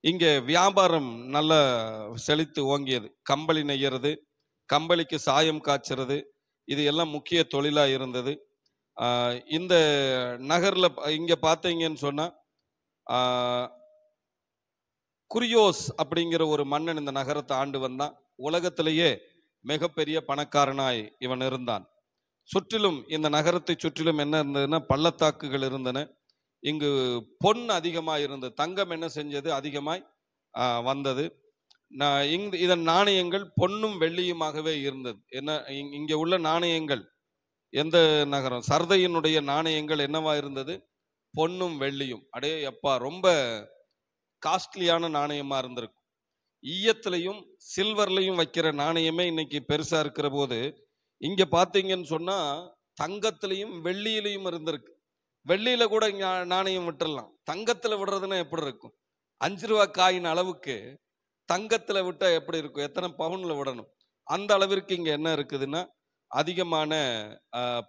இங்க வியாபாரம் நல்ல செழித்து ஓங்கியது. கம்பளி நெய்யறது, கம்பளிக்கு சாயம் காய்ச்சறது, இது எல்லாம் முக்கிய தொழிலா இருந்தது. இந்த நகர்ல இங்க பார்த்தீங்கன்னு சொன்னா, குரியோஸ் அப்படிங்கிற ஒரு மன்னன் இந்த நகரத்தை ஆண்டு வந்தான். உலகத்திலேயே மிகப்பெரிய பணக்காரனாய் இவன் இருந்தான். சுற்றிலும் இந்த நகரத்தை சுற்றிலும் என்ன இருந்ததுன்னா, பள்ளத்தாக்குகள் இருந்தன. இங்கு பொன் அதிகமாய் இருந்தது, தங்கம் என்ன செஞ்சது? அதிகமாய் வந்தது. இதன் நாணயங்கள் பொன்னும் வெள்ளியுமாகவே இருந்தது. என்ன இங்க உள்ள நாணயங்கள், எந்த நகரம் சர்தையினுடைய நாணயங்கள் என்னவா இருந்தது? பொன்னும் வெள்ளியும். அடே எப்பா, ரொம்ப காஸ்ட்லியான நாணயமா இருந்திருக்கும். ஈயத்திலையும் சில்வர்லையும் வைக்கிற நாணயமே இன்னைக்கு பெருசா இருக்கிற போது, இங்க பாத்தீங்கன்னு சொன்னா தங்கத்திலையும் வெள்ளியிலையும் இருந்திருக்கு. வெள்ளியில கூட நாணயம் விட்டுறலாம், தங்கத்துல விடுறதுன்னா எப்படி இருக்கும்? 5 ரூபா காயின் அளவுக்கு தங்கத்துல விட்டா எப்படி இருக்கும்? எத்தனை பவுன்ல விடணும்? அந்த அளவிற்கு இங்க என்ன இருக்குதுன்னா, அதிகமான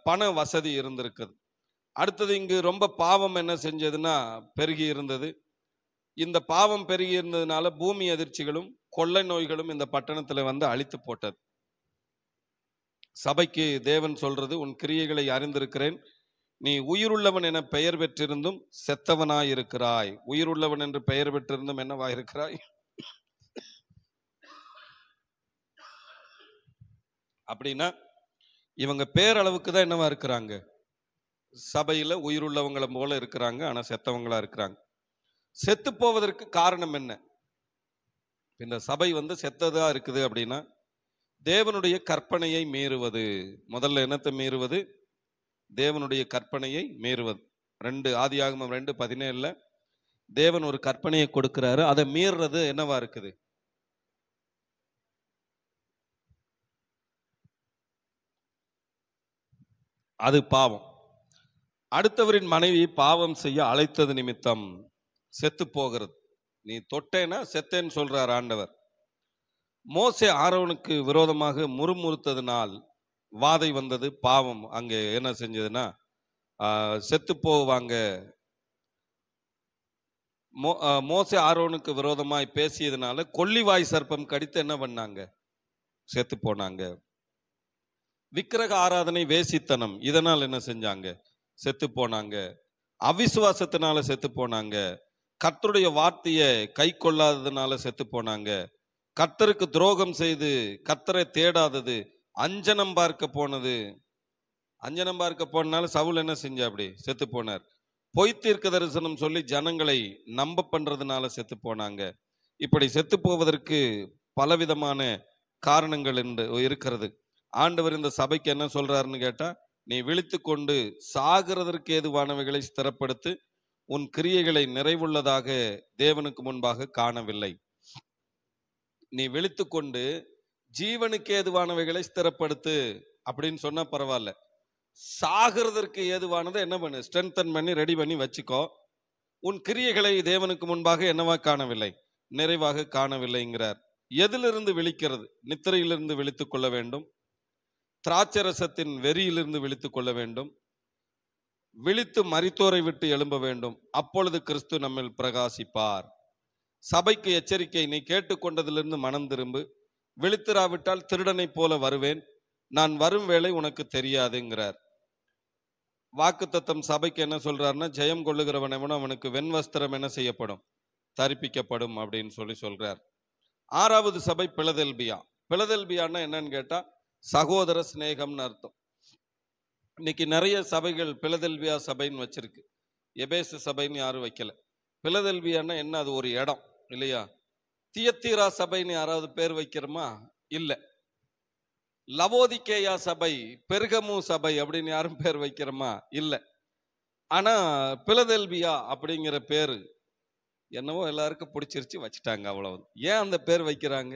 பண வசதி இருந்திருக்குது. அடுத்தது இங்கு ரொம்ப பாவம் என்ன செஞ்சதுன்னா பெருகி இருந்தது. இந்த பாவம் பெருகி இருந்ததுனால பூமி அதிர்ச்சிகளும் கொள்ளை நோய்களும் இந்த பட்டணத்துல அழித்து போட்டது. சபைக்கு தேவன் சொல்றது, உன் கிரியைகளை அறிந்திருக்கிறேன், நீ உயிருள்ளவன் என பெயர் பெற்றிருந்தும் செத்தவனாய் இருக்கிறாய். உயிருள்ளவன் என்று பெயர் பெற்றிருந்தும் என்னவா இருக்கிறாய்? அப்படின்னா இவங்க பேரளவுக்கு தான் என்னவா இருக்கிறாங்க? சபையில உயிருள்ளவங்களை போல இருக்கிறாங்க, ஆனா செத்தவங்களா இருக்கிறாங்க. செத்து போவதற்கு காரணம் என்ன? இந்த சபை செத்ததா இருக்குது அப்படின்னா தேவனுடைய கற்பனையை மீறுவது. முதல்ல என்னத்தை மீறுவது? தேவனுடைய கற்பனையை மீறுவது. ஆதியாகமம் 2:17 தேவன் ஒரு கற்பனையை கொடுக்கிறாரு, அதை மீறுறது என்னவா இருக்குது? அது பாவம். அடுத்தவரின் மனைவி பாவம் செய்ய அழைத்தது நிமித்தம் செத்து போகிறது. நீ தொட்டேன்னா செத்தேன்னு சொல்றார் ஆண்டவர். மோசே ஆரோனுக்கு விரோதமாக முறுமுறுத்ததினால் வாதை வந்தது. பாவம் அங்கே என்ன செஞ்சதுன்னா செத்து போவாங்க. மோசே ஆரோனுக்கு விரோதமாய் பேசியதுனால கொள்ளிவாய் சர்ப்பம் கடித்து என்ன பண்ணாங்க? செத்து போனாங்க. விக்கிரக ஆராதனை, வேசித்தனம், இதனால் என்ன செஞ்சாங்க? செத்து போனாங்க. அவிசுவாசத்தினால செத்து போனாங்க. கர்த்தருடைய வார்த்தையை கை கொள்ளாததுனால செத்து போனாங்க. கர்த்தருக்கு துரோகம் செய்து கர்த்தரை தேடாதது, அஞ்சனம் பார்க்க போனது. அஞ்சனம் பார்க்க போனால சவுல் என்ன செஞ்ச? அப்படி செத்து போனார். பொய் தீர்க்க தரிசனம் சொல்லி ஜனங்களை நம்ப பண்றதுனால செத்து போனாங்க. இப்படி செத்து போவதற்கு பலவிதமான காரணங்கள் இருக்கிறது. ஆண்டவர் இந்த சபைக்கு என்ன சொல்றாருன்னு கேட்டா, நீ விழித்து கொண்டு சாகிறதற்கு ஏதுவானவைகளை ஸ்திரப்படுத்து, உன் கிரியைகளை நிறைவுள்ளதாக தேவனுக்கு முன்பாக காணவில்லை. நீ விழித்து கொண்டு ஜீவனுக்கு ஏதுவானவைகளை ஸ்திரப்படுத்து அப்படின்னு சொன்னா பரவாயில்ல. சாகிறதற்கு ஏதுவானதை என்ன பண்ணு? ஸ்ட்ரென்தன் பண்ணி ரெடி பண்ணி வச்சுக்கோ. உன் கிரியைகளை தேவனுக்கு முன்பாக என்னவா காணவில்லை? நிறைவாக காணவில்லைங்கிறார். எதிலிருந்து விழிக்கிறது? நித்திரையிலிருந்து விழித்துக் கொள்ள வேண்டும். திராட்சரசத்தின் வெறியிலிருந்து விழித்துக் கொள்ள வேண்டும். விழித்து மரித்தோரை விட்டு எழும்ப வேண்டும். அப்பொழுது கிறிஸ்து நம்மில் பிரகாசிப்பார். சபைக்கு எச்சரிக்கை, நீ கேட்டுக்கொண்டதிலிருந்து மனம் திரும்பு. விழித்திராவிட்டால் திருடனை போல வருவேன், நான் வரும் வேளை உனக்கு தெரியாதுங்கிறார். வாக்குத்தத்தம் சபைக்கு என்ன சொல்றாருன்னா, ஜெயம் கொள்ளுகிறவன் எவனோ அவனுக்கு வெண்வஸ்திரம் என்ன செய்யப்படும்? தரிப்பிக்கப்படும் அப்படின்னு சொல்றார். 6வது சபை பிலதெல்பியா. பிலதெல்பியான்னா என்னன்னு கேட்டா சகோதர சிநேகம்னு அர்த்தம். இன்னைக்கு நிறைய சபைகள் பிலதெல்பியா சபைன்னு வச்சிருக்கு. எபேசு சபைன்னு யாரும் வைக்கல. பிலதெல்பியான்னா என்ன? அது ஒரு இடம் இல்லையா? தியத்தீரா சபைன்னு யாராவது பேர் வைக்கிறோமா? இல்ல. லவோதிக்கேயா சபை, பெர்கமு சபை அப்படின்னு யாரும் பேர் வைக்கிறோமா? இல்ல. ஆனா பிலதெல்பியா அப்படிங்கிற பேரு என்னவோ எல்லாருக்கும் பிடிச்சிருச்சு, வச்சுட்டாங்க, அவ்வளவு. ஏன் அந்த பேர் வைக்கிறாங்க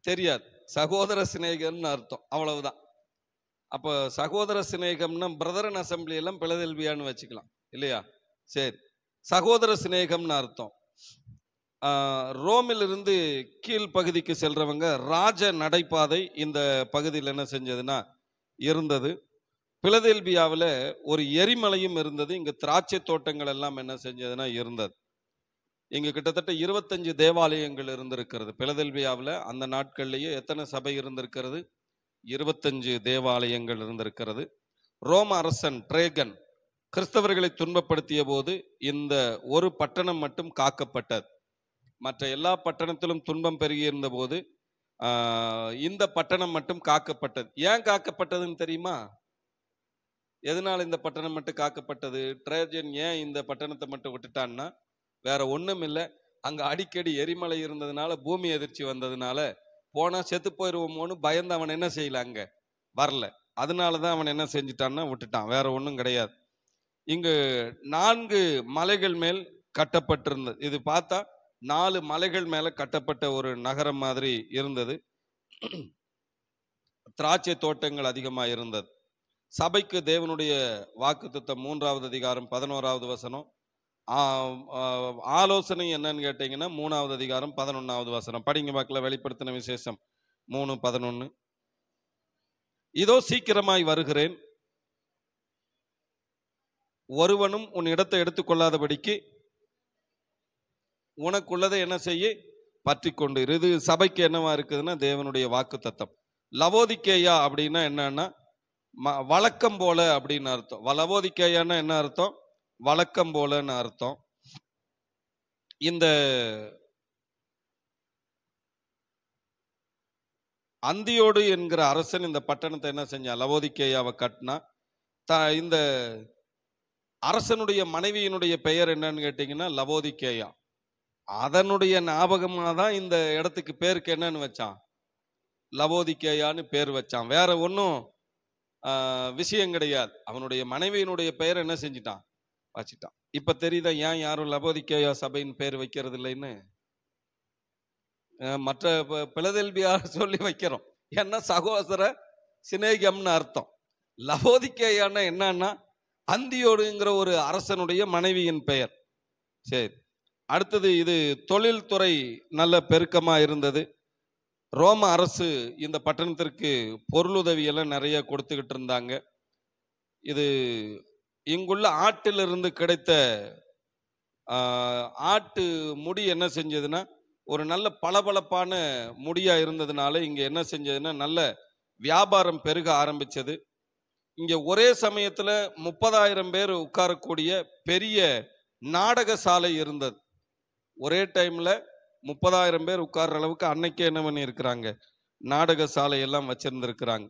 தெரியாது. சகோதர சிநேகம்னு அர்த்தம், அவ்வளவுதான். அப்போ சகோதர சிநேகம்னா பிரதரன் அசம்பிளி எல்லாம் பிலதெல்பியான்னு வச்சுக்கலாம் இல்லையா? சரி, சகோதர சிநேகம்னு அர்த்தம். ரோமில் இருந்து கீழ் பகுதிக்கு செல்றவங்க ராஜ நடைபாதை இந்த பகுதியில் என்ன செஞ்சதுன்னா இருந்தது. பிலதெல்பியாவில் ஒரு எரிமலையும் இருந்தது. இங்க திராட்சை தோட்டங்கள் எல்லாம் என்ன செஞ்சதுன்னா இருந்தது. இங்க கிட்டத்தட்ட 25 தேவாலயங்கள் இருந்திருக்கிறது. பிலதெல்பியாவில் அந்த நாட்கள்லயே எத்தனை சபை இருந்திருக்கிறது? 25 தேவாலயங்கள் இருந்திருக்கிறது. ரோம அரசன் ட்ரேகன் கிறிஸ்தவர்களை துன்பப்படுத்திய போது இந்த ஒரு பட்டணம் மட்டும் காக்கப்பட்டது. மற்ற எல்லா பட்டணத்திலும் துன்பம் பெருகி இருந்த போது இந்த பட்டணம் மட்டும் காக்கப்பட்டது. ஏன் காக்கப்பட்டதுன்னு தெரியுமா? எதனால இந்த பட்டணம் மட்டும் காக்கப்பட்டது? ட்ரேஜன் ஏன் இந்த பட்டணத்தை மட்டும் விட்டுட்டான்னா, வேற ஒண்ணும் இல்லை, அங்க அடிக்கடி எரிமலை இருந்ததுனால, பூமி எதிர்ச்சி வந்ததுனால போனா செத்து போயிருவோமோன்னு பயந்து அவன் என்ன செய்யல, அங்க வரல. அதனாலதான் அவன் என்ன செஞ்சுட்டான்னா விட்டுட்டான், வேற ஒன்றும் கிடையாது. இங்கு 4 மலைகள் மேல் கட்டப்பட்டிருந்தது. இது பார்த்தா 4 மலைகள் மேல கட்டப்பட்ட ஒரு நகரம் மாதிரி இருந்தது. திராட்சை தோட்டங்கள் அதிகமாக இருந்தது. சபைக்கு தேவனுடைய வாக்குத்தத்தம் 3வது அதிகாரம் 11வது வசனம். ஆலோசனை என்னன்னு கேட்டீங்கன்னா 3வது அதிகாரம் 11வது வசனம் படிங்க பார்க்கல. வெளிப்படுத்தின விசேஷம் 3:11. இதோ சீக்கிரமாய் வருகிறேன், ஒருவனும் உன் இடத்தை எடுத்துக்கொள்ளாதபடிக்கு உனக்குள்ளதை என்ன செய்ய பற்றி கொண்டு. இது சபைக்கு என்னவா இருக்குதுன்னா தேவனுடைய வாக்குத்தத்தம். லவோதிக்கேயா அப்படின்னா என்னன்னா, வழக்கம் போல அப்படின்னு அர்த்தம். லவோதிக்கேயான்னா என்ன அர்த்தம்? வழக்கம் போலன்னு அர்த்தம். இந்த அந்தியோடு என்கிற அரசன் இந்த பட்டணத்தை என்ன செஞ்சான்? லவோதிக்கேயாவை கட்டினா. இந்த அரசனுடைய மனைவியினுடைய பெயர் என்னன்னு கேட்டீங்கன்னா லவோதிக்கேயா. அதனுடைய ஞாபகமா தான் இந்த இடத்துக்கு பேருக்கு என்னன்னு வச்சான்? லவோதிக்கேயான்னு பேர் வச்சான். வேற ஒன்றும் விஷயம் கிடையாது. அவனுடைய மனைவியினுடைய பெயர் என்ன செஞ்சிட்டான்? வச்சிட்டான். இப்ப தெரியுதா ஏன் யாரும் லவோதிக்கேயா சபையின் பேர் வைக்கிறது இல்லைன்னு? மற்ற பிலதெல்பியா சொல்லி வைக்கிறோம். ஏன்னா சகோதர சிநேகம்னு அர்த்தம். லவோதிக்கேயான்னா என்னன்னா அந்தியோடுங்கிற ஒரு அரசனுடைய மனைவியின் பெயர். சரி, அடுத்தது இது தொழில்துறை நல்ல பெருக்கமா இருந்தது. ரோம அரசு இந்த பட்டணத்திற்கு பொருளுதவியெல்லாம் நிறைய கொடுத்துக்கிட்டு இருந்தாங்க. இது இங்குள்ள ஆட்டிலிருந்து கிடைத்த ஆட்டு முடி என்ன செஞ்சதுன்னா ஒரு நல்ல பளபளப்பான முடியா இருந்ததுனால இங்க என்ன செஞ்சதுன்னா நல்ல வியாபாரம் பெருக ஆரம்பிச்சது. இங்க ஒரே சமயத்துல 30,000 பேர் உட்காரக்கூடிய பெரிய நாடக சாலை இருந்தது. ஒரே டைம்ல 30,000 பேர் உட்கார்ற அளவுக்கு அன்னைக்கே என்ன பண்ணி இருக்கிறாங்க? நாடக சாலை எல்லாம் வச்சிருந்திருக்கிறாங்க.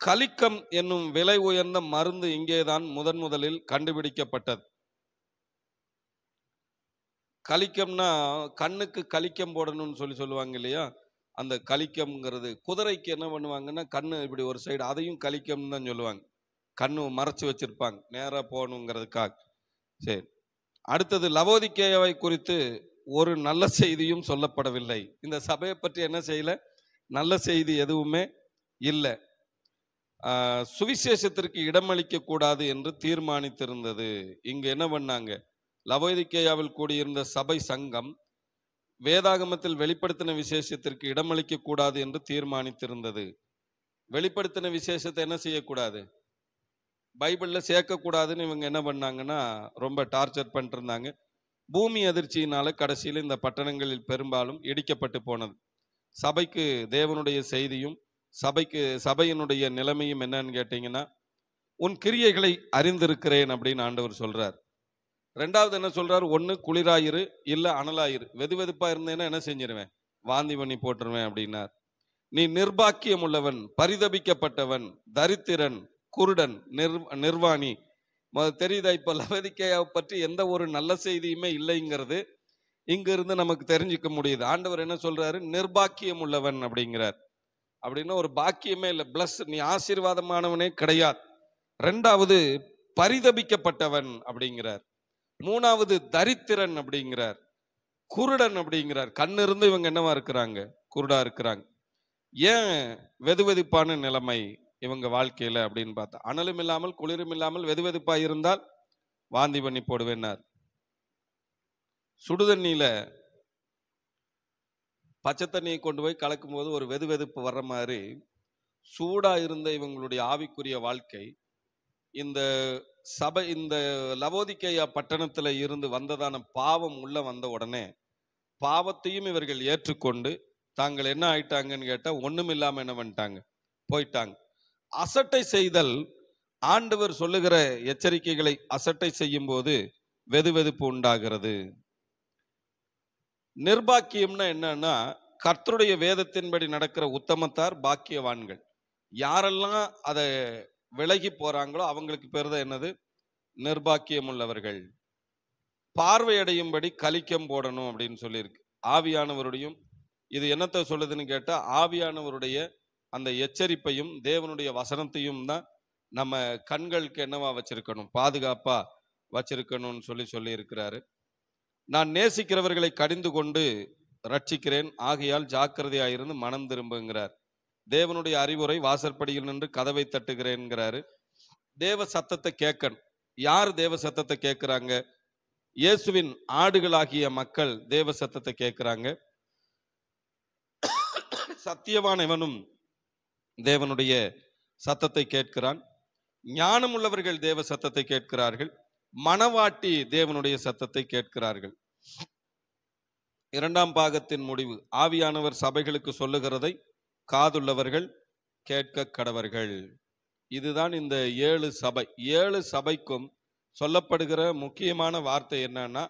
கலிக்கம் என்னும் விலை உயர்ந்த மருந்து இங்கேதான் முதலில் கண்டுபிடிக்கப்பட்டது. கலிக்கம்னா கண்ணுக்கு கலிக்கம் போடணும்னு சொல்லுவாங்க இல்லையா? அந்த கலிக்கம்ங்கிறது குதிரைக்கு என்ன பண்ணுவாங்கன்னா கண்ணு இப்படி ஒரு சைடு, அதையும் கலிக்கம் தான் சொல்லுவாங்க. கண்ணு மறைச்சு வச்சிருப்பாங்க நேரா போகணுங்கிறதுக்காக. சரி, அடுத்தது லவோதிக்கேயாவை குறித்து ஒரு நல்ல செய்தியும் சொல்லப்படவில்லை. இந்த சபையை பற்றி என்ன செய்யல? நல்ல செய்தி எதுவுமே இல்லை. சுவிசேஷத்திற்கு இடமளிக்க கூடாது என்று தீர்மானித்திருந்தது. இங்க என்ன பண்ணாங்க? லவோதிக்கேயாவில் கூடியிருந்த சபை சங்கம் வேதாகமத்தில் வெளிப்படுத்தின விசேஷத்திற்கு இடமளிக்க கூடாது என்று தீர்மானித்திருந்தது. வெளிப்படுத்தின விசேஷத்தை என்ன செய்யக்கூடாது? பைபிள்ல சேர்க்கக்கூடாதுன்னு இவங்க என்ன பண்ணாங்கன்னா ரொம்ப டார்ச்சர் பண்ணிட்டு இருந்தாங்க. பூமி அதிர்ச்சியினால கடைசியில் இந்த பட்டணங்களில் பெரும்பாலும் இடிக்கப்பட்டு போனது. சபைக்கு தேவனுடைய செய்தியும் சபையினுடைய நிலைமையும் என்னன்னு கேட்டீங்கன்னா, உன் கிரியைகளை அறிந்திருக்கிறேன் அப்படின்னு ஆண்டவர் சொல்றார். ரெண்டாவது என்ன சொல்றாரு? ஒன்னு குளிராயிரு, இல்ல அனலாயிரு. வெதுவெதுப்பா இருந்தேன்னா என்ன செஞ்சிருவேன்? வாந்தி பண்ணி போட்டுருவேன் அப்படின்னார். நீ நிர்பாக்கியம் உள்ளவன், பரிதபிக்கப்பட்டவன், தரித்திரன், குருடன், நிர்வாணி. தெரியுதா? இப்ப லவோதிக்கேயாவை பற்றி எந்த ஒரு நல்ல செய்தியுமே இல்லைங்கிறது இங்க இருந்து நமக்கு தெரிஞ்சுக்க முடியுது. ஆண்டவர் என்ன சொல்றாரு? நிர்பாக்கியம் உள்ளவன் அப்படிங்கிறார். அப்படின்னா ஒரு பாக்கியமே இல்லை, பிளஸ் நீ ஆசீர்வாதமானவனே கிடையாது. ரெண்டாவது பரிதபிக்கப்பட்டவன் அப்படிங்கிறார். மூணாவது தரித்திரன் அப்படிங்கிறார். குருடன் அப்படிங்கிறார். கண்ணு இருந்து இவங்க என்னவா இருக்கிறாங்க? குருடா இருக்கிறாங்க. ஏன் வெதுவெதுப்பான நிலைமை இவங்க வாழ்க்கையில அப்படின்னு பார்த்தா, அனலும் இல்லாமல் குளிரும் இல்லாமல் வெதுவெதுப்பா இருந்தால் வாந்தி பண்ணி போடுவேன்னார். சுடுதண்ணியில பச்சை தண்ணியை கொண்டு போய் கலக்கும் போது ஒரு வெதுவெதுப்பு வர்ற மாதிரி சூடா இருந்த இவங்களுடைய ஆவிக்குரிய வாழ்க்கை இந்த லவோதிக்கேயா பட்டணத்துல இருந்து வந்ததான பாவம் உள்ள வந்த உடனே பாவத்தையும் இவர்கள் ஏற்றுக்கொண்டு தாங்கள் என்ன ஆயிட்டாங்கன்னு கேட்டா ஒண்ணும் இல்லாம என்ன பண்ணிட்டாங்க? போயிட்டாங்க. அசட்டை செய்தல், ஆண்டவர் சொல்லுகிற எச்சரிக்கைகளை அசட்டை செய்யும் போது வெதுவெதுப்பு உண்டாகிறது. நிர்பாக்கியம்னா என்னன்னா, கர்த்தருடைய வேதத்தின்படி நடக்கிற உத்தமத்தார் பாக்கியவான்கள். யாரெல்லாம் அதை விலகி போறாங்களோ அவங்களுக்கு பேர் தான் என்னது? நிர்பாக்கியம் உள்ளவர்கள். பார்வையடையும்படி கலிக்கம் போடணும் அப்படின்னு சொல்லியிருக்கு. ஆவியானவருடையும் இது என்னத்தை சொல்லுதுன்னு கேட்டா, ஆவியானவருடைய அந்த எச்சரிப்பையும் தேவனுடைய வசனத்தையும் தான் நம்ம கண்களுக்கு என்னவா வச்சிருக்கணும்? பாதுகாப்பா வச்சிருக்கணும்னு சொல்லி இருக்கிறாரு. நான் நேசிக்கிறவர்களை கடிந்து கொண்டு ரட்சிக்கிறேன், ஆகையால் ஜாக்கிரதையாயிருந்து மனம் திரும்புங்கிறார். தேவனுடைய அறிவுரை வாசற்படியில் நின்று கதவை தட்டுகிறேன்ங்கிறாரு. தேவ சத்தத்தை கேட்கணும். யார் தேவ சத்தத்தை கேட்கிறாங்க? இயேசுவின் ஆடுகளாகிய மக்கள் தேவ சத்தத்தை கேட்கிறாங்க. சத்தியவானவனும் தேவனுடைய சத்தத்தை கேட்கிறான். ஞானம் உள்ளவர்கள் தேவ சத்தத்தை கேட்கிறார்கள். மனவாட்டி தேவனுடைய சத்தத்தை கேட்கிறார்கள். இரண்டாம் பாகத்தின் முடிவு, ஆவியானவர் சபைகளுக்கு சொல்லுகிறதை காதுள்ளவர்கள் கேட்க கடவர்கள். இதுதான் இந்த 7 சபை. 7 சபைக்கும் சொல்லப்படுகிற முக்கியமான வார்த்தை என்னன்னா,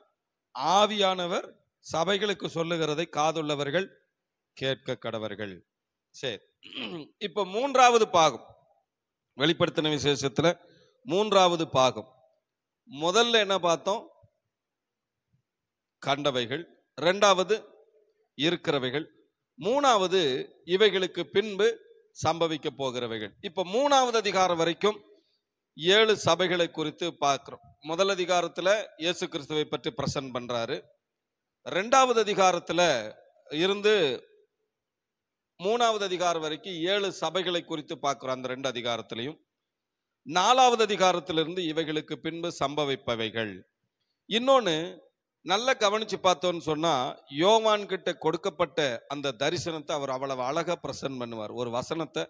ஆவியானவர் சபைகளுக்கு சொல்லுகிறதை காதுள்ளவர்கள் கேட்க கடவர்கள். சரி, இப்ப 3வது பாகம், வெளிப்படுத்தின விசேஷத்துல 3வது பாகம். முதல்ல என்ன பார்த்தோம்? கண்டவைகள். 2வது இருக்கிறவைகள். 3வது இவைகளுக்கு பின்பு சம்பவிக்க போகிறவைகள். இப்ப 3வது அதிகாரம் வரைக்கும் 7 சபைகளை குறித்து பார்க்கிறோம். முதல் அதிகாரத்துல இயேசு கிறிஸ்துவை பற்றி பிரசன்ட் பண்றாரு. 2வது அதிகாரத்துல இருந்து 3வது அதிகாரம் வரைக்கும் 7 சபைகளை குறித்து பார்க்கிறோம். அந்த 2 அதிகாரத்திலையும் 4வது அதிகாரத்திலிருந்து இவைகளுக்கு பின்பு சம்பவிப்பவைகள். இன்னொன்னு நல்லா கவனிச்சு பார்த்தோன்னு சொன்னா, யோவான் கிட்ட கொடுக்கப்பட்ட அந்த தரிசனத்தை அவர் அவ்வளவு அழகா பிரசன்ட் பண்ணுவார். ஒரு வசனத்தை,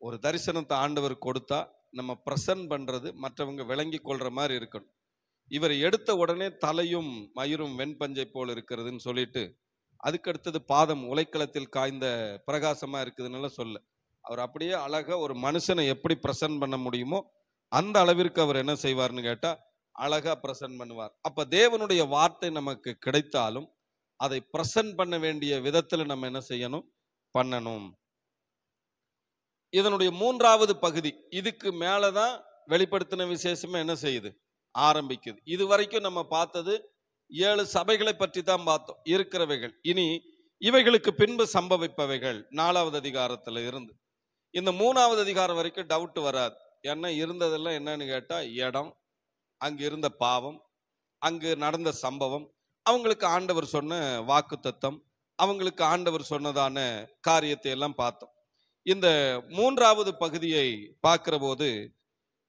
ஒரு தரிசனத்தை ஆண்டவர் கொடுத்தா நம்ம பிரசன்ட் பண்றது மற்றவங்க விளங்கி கொள்ற மாதிரி இருக்கணும். இவர் எடுத்த உடனே தலையும் மயிரும் வெண்பஞ்சை போல் இருக்கிறதுன்னு சொல்லிட்டு, அதுக்கு அடுத்தது பாதம் உலைக்களத்தில் காய்ந்த பிரகாசமா இருக்குதுன்னு சொல்ல, அவர் அப்படியே அழகா ஒரு மனுஷனை எப்படி பிரசன்ட் பண்ண முடியுமோ அந்த அளவிற்கு அவர் என்ன செய்வார்னு கேட்டா அழகா பிரசன்ட் பண்ணுவார். அப்ப தேவனுடைய வார்த்தை நமக்கு கிடைத்தாலும் அதை பிரசன்ட் பண்ண வேண்டிய விதத்துல நம்ம என்ன செய்யணும்? பண்ணணும். இதனுடைய 3வது பகுதி, இதுக்கு மேலதான் வெளிப்படுத்தின விசேஷமா என்ன செய்யுது? ஆரம்பிக்குது. இது வரைக்கும் நம்ம பார்த்தது 7 சபைகளை பற்றி தான் பார்த்தோம், இருக்கிறவைகள். இனி இவைகளுக்கு பின்பு சம்பவிப்பவைகள் 4வது அதிகாரத்துல இருந்து இந்த 3வது அதிகாரம் வரைக்கும் டவுட் வராது. ஏன்னா இருந்ததெல்லாம் என்னன்னு கேட்டா, இடம், அங்கு இருந்த பாவம், அங்கு நடந்த சம்பவம், அவங்களுக்கு ஆண்டவர் சொன்ன வாக்கு தத்தம், அவங்களுக்கு ஆண்டவர் சொன்னதான காரியத்தை எல்லாம் பார்த்தோம். இந்த 3வது பகுதியை பார்க்கிற போது,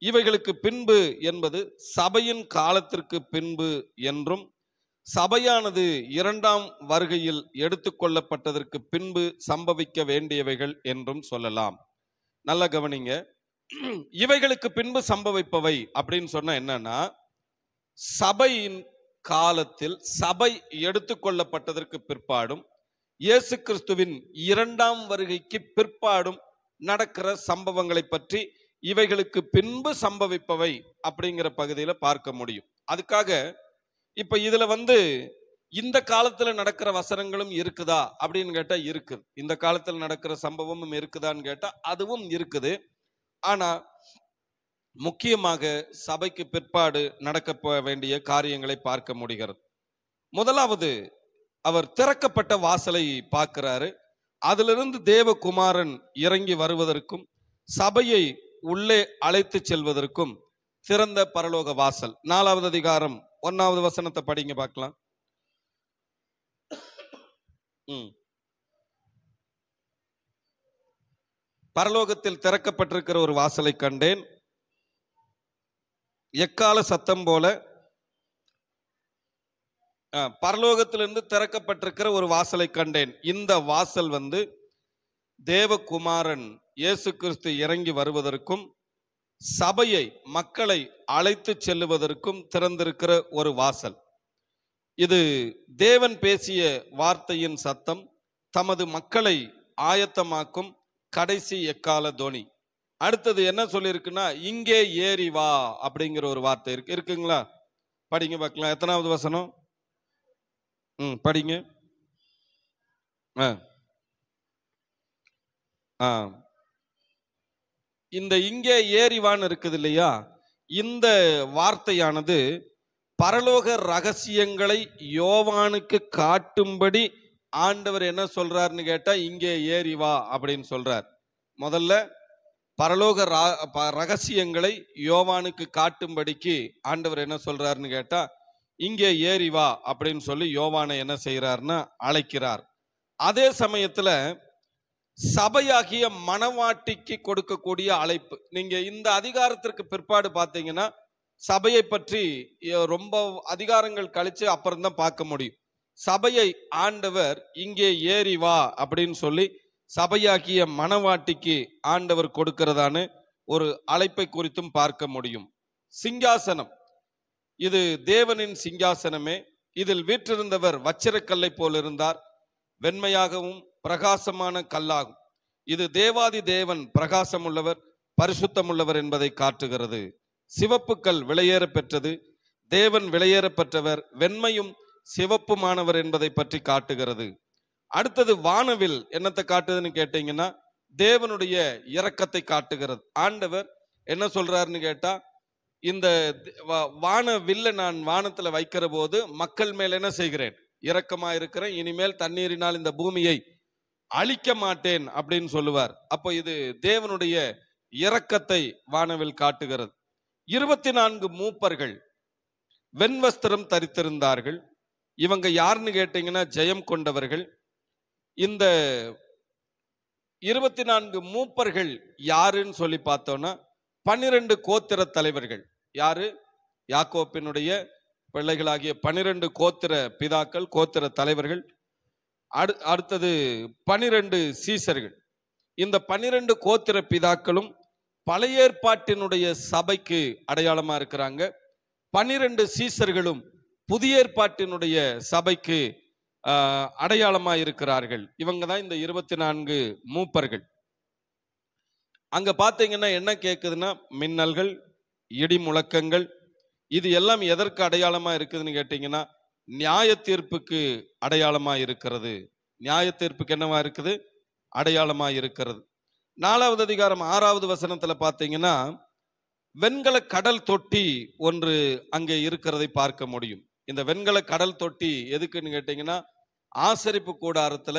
இவைகளுக்கு பின்பு என்பது சபையின் காலத்திற்கு பின்பு என்றும், சபையானது 2ஆம் வருகையில் எடுத்துக்கொள்ளப்பட்டதற்கு பின்பு சம்பவிக்க வேண்டியவைகள் என்றும் சொல்லலாம். நல்ல கவனிங்க. இவைகளுக்கு பின்பு சம்பவிப்பவை அப்படின்னு சொன்னா என்னன்னா, சபையின் காலத்தில் சபை எடுத்துக்கொள்ளப்பட்டதற்கு பிற்பாடும் இயேசு கிறிஸ்துவின் 2ஆம் வருகைக்கு பிற்பாடும் நடக்கிற சம்பவங்களை பற்றி இவைகளுக்கு பின்பு சம்பவிப்பவை அப்படிங்கிற பகுதியில பார்க்க முடியும். அதுக்காக இப்ப இதுல இந்த காலத்துல நடக்கிற வசனங்களும் இருக்குதா அப்படின்னு கேட்டா இருக்குது. இந்த காலத்துல நடக்கிற சம்பவமும் இருக்குதான்னு கேட்டா அதுவும் இருக்குது. ஆனா முக்கியமாக சபைக்கு பிற்பாடு நடக்க வேண்டிய காரியங்களை பார்க்க முடிகிறது. முதலாவது, அவர் திறக்கப்பட்ட வாசலை பார்க்கிறாரு. அதிலிருந்து தேவகுமாரன் இறங்கி வருவதற்கும் சபையை உள்ளே அழைத்து செல்வதற்கும் திறந்த பரலோக வாசல். 4வது அதிகாரம் 1வது வசனத்தை படிங்க பார்க்கலாம். பரலோகத்தில் திறக்கப்பட்டிருக்கிற ஒரு வாசலை கண்டேன், எக்கால சத்தம் போல. பரலோகத்திலிருந்து திறக்கப்பட்டிருக்கிற ஒரு வாசலை கண்டேன். இந்த வாசல் தேவகுமாரன் இயேசு கிறிஸ்து இறங்கி வருவதற்கும் சபையை, மக்களை அழைத்து செல்லுவதற்கும் திறந்திருக்கிற ஒரு வாசல். இது தேவன் பேசிய வார்த்தையின் சத்தம், தமது மக்களை ஆயத்தமாக்கும் கடைசி எக்கால தோனி. அடுத்தது என்ன சொல்லியிருக்குன்னா, இங்கே ஏறி வா அப்படிங்கிற ஒரு வார்த்தை இருக்குங்களா? படிங்க பார்க்கலாம். எத்தனாவது வசனம்? படிங்க. இந்த இங்கே ஏறிவான்னு இருக்குது இல்லையா, இந்த வார்த்தையானது பரலோக ரகசியங்களை யோவானுக்கு காட்டும்படி ஆண்டவர் என்ன சொல்றாருன்னு கேட்டா, இங்கே ஏறி வா அப்படின்னு சொல்றார். முதல்ல பரலோக ரகசியங்களை யோவானுக்கு காட்டும்படிக்கு ஆண்டவர் என்ன சொல்றாருன்னு கேட்டா, இங்கே ஏறி வா அப்படின்னு சொல்லி யோவானை என்ன செய்யறாருன்னா அழைக்கிறார். அதே சமயத்துல சபையாகிய மணவாட்டிக்கு கொடுக்கக்கூடிய அழைப்பு. நீங்க இந்த அதிகாரத்திற்கு பிற்பாடு பார்த்தீங்கன்னா சபையை பற்றி ரொம்ப அதிகாரங்கள் கழிச்சு அப்புறம் தான் பார்க்க முடியும். சபையை ஆண்டவர் இங்கே ஏறி வா அப்படின்னு சொல்லி சபையாகிய மணவாட்டிக்கு ஆண்டவர் கொடுக்கிறதான ஒரு அழைப்பை குறித்தும் பார்க்க முடியும். சிங்காசனம், இது தேவனின் சிங்காசனமே. இதில் வீற்றிருந்தவர் வச்சிரக்கல்லை போல் இருந்தார், வெண்மையாகவும் பிரகாசமான கல்லாகும். இது தேவாதி தேவன், பிரகாசம் உள்ளவர், பரிசுத்தமுள்ளவர் என்பதை காட்டுகிறது. சிவப்பு கல் விலையேற பெற்றது, தேவன் விலையேற பெற்றவர், வெண்மையும் சிவப்புமானவர் என்பதை பற்றி காட்டுகிறது. அடுத்தது வானவில் என்னத்தை காட்டுதுன்னு கேட்டீங்கன்னா, தேவனுடைய இரக்கத்தை காட்டுகிறது. ஆண்டவர் என்ன சொல்றாருன்னு கேட்டா, இந்த வானவில்லை நான் வானத்துல வைக்கிற போது மக்கள் மேல் என்ன செய்கிறேன், இரக்கமா இருக்கிறேன், இனிமேல் தண்ணீரினால் இந்த பூமியை அழிக்க மாட்டேன் அப்படின்னு சொல்லுவார். அப்போ இது தேவனுடைய இரக்கத்தை வானவில் காட்டுகிறது. 24 மூப்பர்கள் வெண்வஸ்திரம் தரித்திருந்தார்கள். இவங்க யாருன்னு கேட்டீங்கன்னா ஜெயம் கொண்டவர்கள். இந்த 24 மூப்பர்கள் யாருன்னு சொல்லி பார்த்தோம்னா 12 கோத்திர தலைவர்கள். யாரு? யாக்கோப்பினுடைய பிள்ளைகளாகிய 12 கோத்திர பிதாக்கள், கோத்திர தலைவர்கள். அடுத்தது 12 சீசர்கள். இந்த 12 கோத்திர பிதாக்களும் பழைய ஏற்பாட்டினுடைய சபைக்கு அடையாளமா இருக்கிறாங்க. 12 சீசர்களும் புதிய ஏற்பாட்டினுடைய சபைக்கு அடையாளமா இருக்கிறார்கள். இவங்க தான் இந்த 24 மூப்பர்கள். அங்க பாத்தீங்கன்னா என்ன கேக்குதுன்னா, மின்னல்கள், இடி முழக்கங்கள், இது எல்லாம் எதற்கு அடையாளமா இருக்குதுன்னு கேட்டீங்கன்னா, நியாய தீர்ப்புக்கு அடையாளமா இருக்கிறது. நியாய தீர்ப்புக்கு என்னவா இருக்குது? அடையாளமா இருக்கிறது. 4வது அதிகாரம் 6வது வசனத்துல பாத்தீங்கன்னா, வெண்கல கடல் தொட்டி ஒன்று அங்கே இருக்கிறதை பார்க்க முடியும். இந்த வெண்கல கடல் தொட்டி எதுக்குன்னு கேட்டீங்கன்னா, ஆசரிப்பு கூடாரத்துல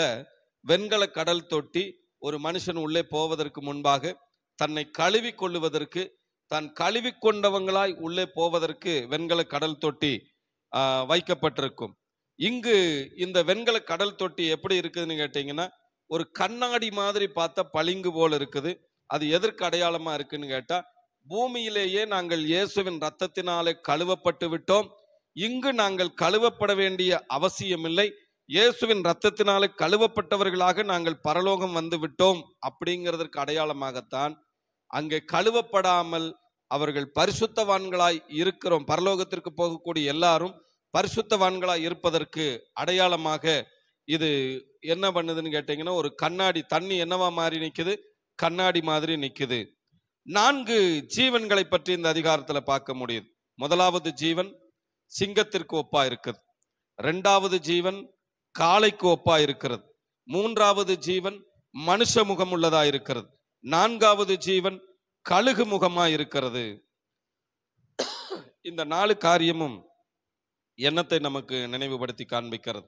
வெண்கல கடல் தொட்டி ஒரு மனுஷன் உள்ளே போவதற்கு முன்பாக தன்னை கழுவி கொள்ளுவதற்கு, தான் கழுவி கொண்டவங்களாய் உள்ளே போவதற்கு வெண்கல கடல் தொட்டி வைக்கப்பட்டிருக்கும். இங்கு இந்த வெண்கல கடல் தொட்டி எப்படி இருக்குதுன்னு கேட்டீங்கன்னா, ஒரு கண்ணாடி மாதிரி பார்த்தா பளிங்கு போல இருக்குது. அது எதற்கு அடையாளமா இருக்குன்னு கேட்டா, பூமியிலேயே நாங்கள் இயேசுவின் இரத்தத்தினாலே கழுவப்பட்டு விட்டோம், இங்கு நாங்கள் கழுவப்பட வேண்டிய அவசியமில்லை, இயேசுவின் இரத்தத்தினாலே கழுவப்பட்டவர்களாக நாங்கள் பரலோகம் வந்து விட்டோம் அப்படிங்கிறதற்கு அடையாளமாகத்தான் அங்கே கழுவப்படாமல் அவர்கள் பரிசுத்தவான்களாய் இருக்கிறோம், பரலோகத்திற்கு போகக்கூடிய எல்லாரும் பரிசுத்தவான்களாய் இருப்பதற்கு அடையாளமாக இது என்ன பண்ணுதுன்னு கேட்டீங்கன்னா, ஒரு கண்ணாடி, தண்ணி என்னவா மாறி நிக்குது? கண்ணாடி மாதிரி நிக்குது. 4 ஜீவன்களை பற்றி இந்த அதிகாரத்துல பார்க்க முடியுது. முதலாவது ஜீவன் சிங்கத்திற்கு ஒப்பா இருக்குது. 2வது ஜீவன் காளைக்கு ஒப்பா இருக்கிறது. 3வது ஜீவன் மனுஷ முகம் உள்ளதா இருக்கிறது. 4வது ஜீவன் கழுகு முகமா இருக்கிறது. இந்த 4 காரியமும் என்னத்தை நமக்கு நினைவுபடுத்தி காண்பிக்கிறது?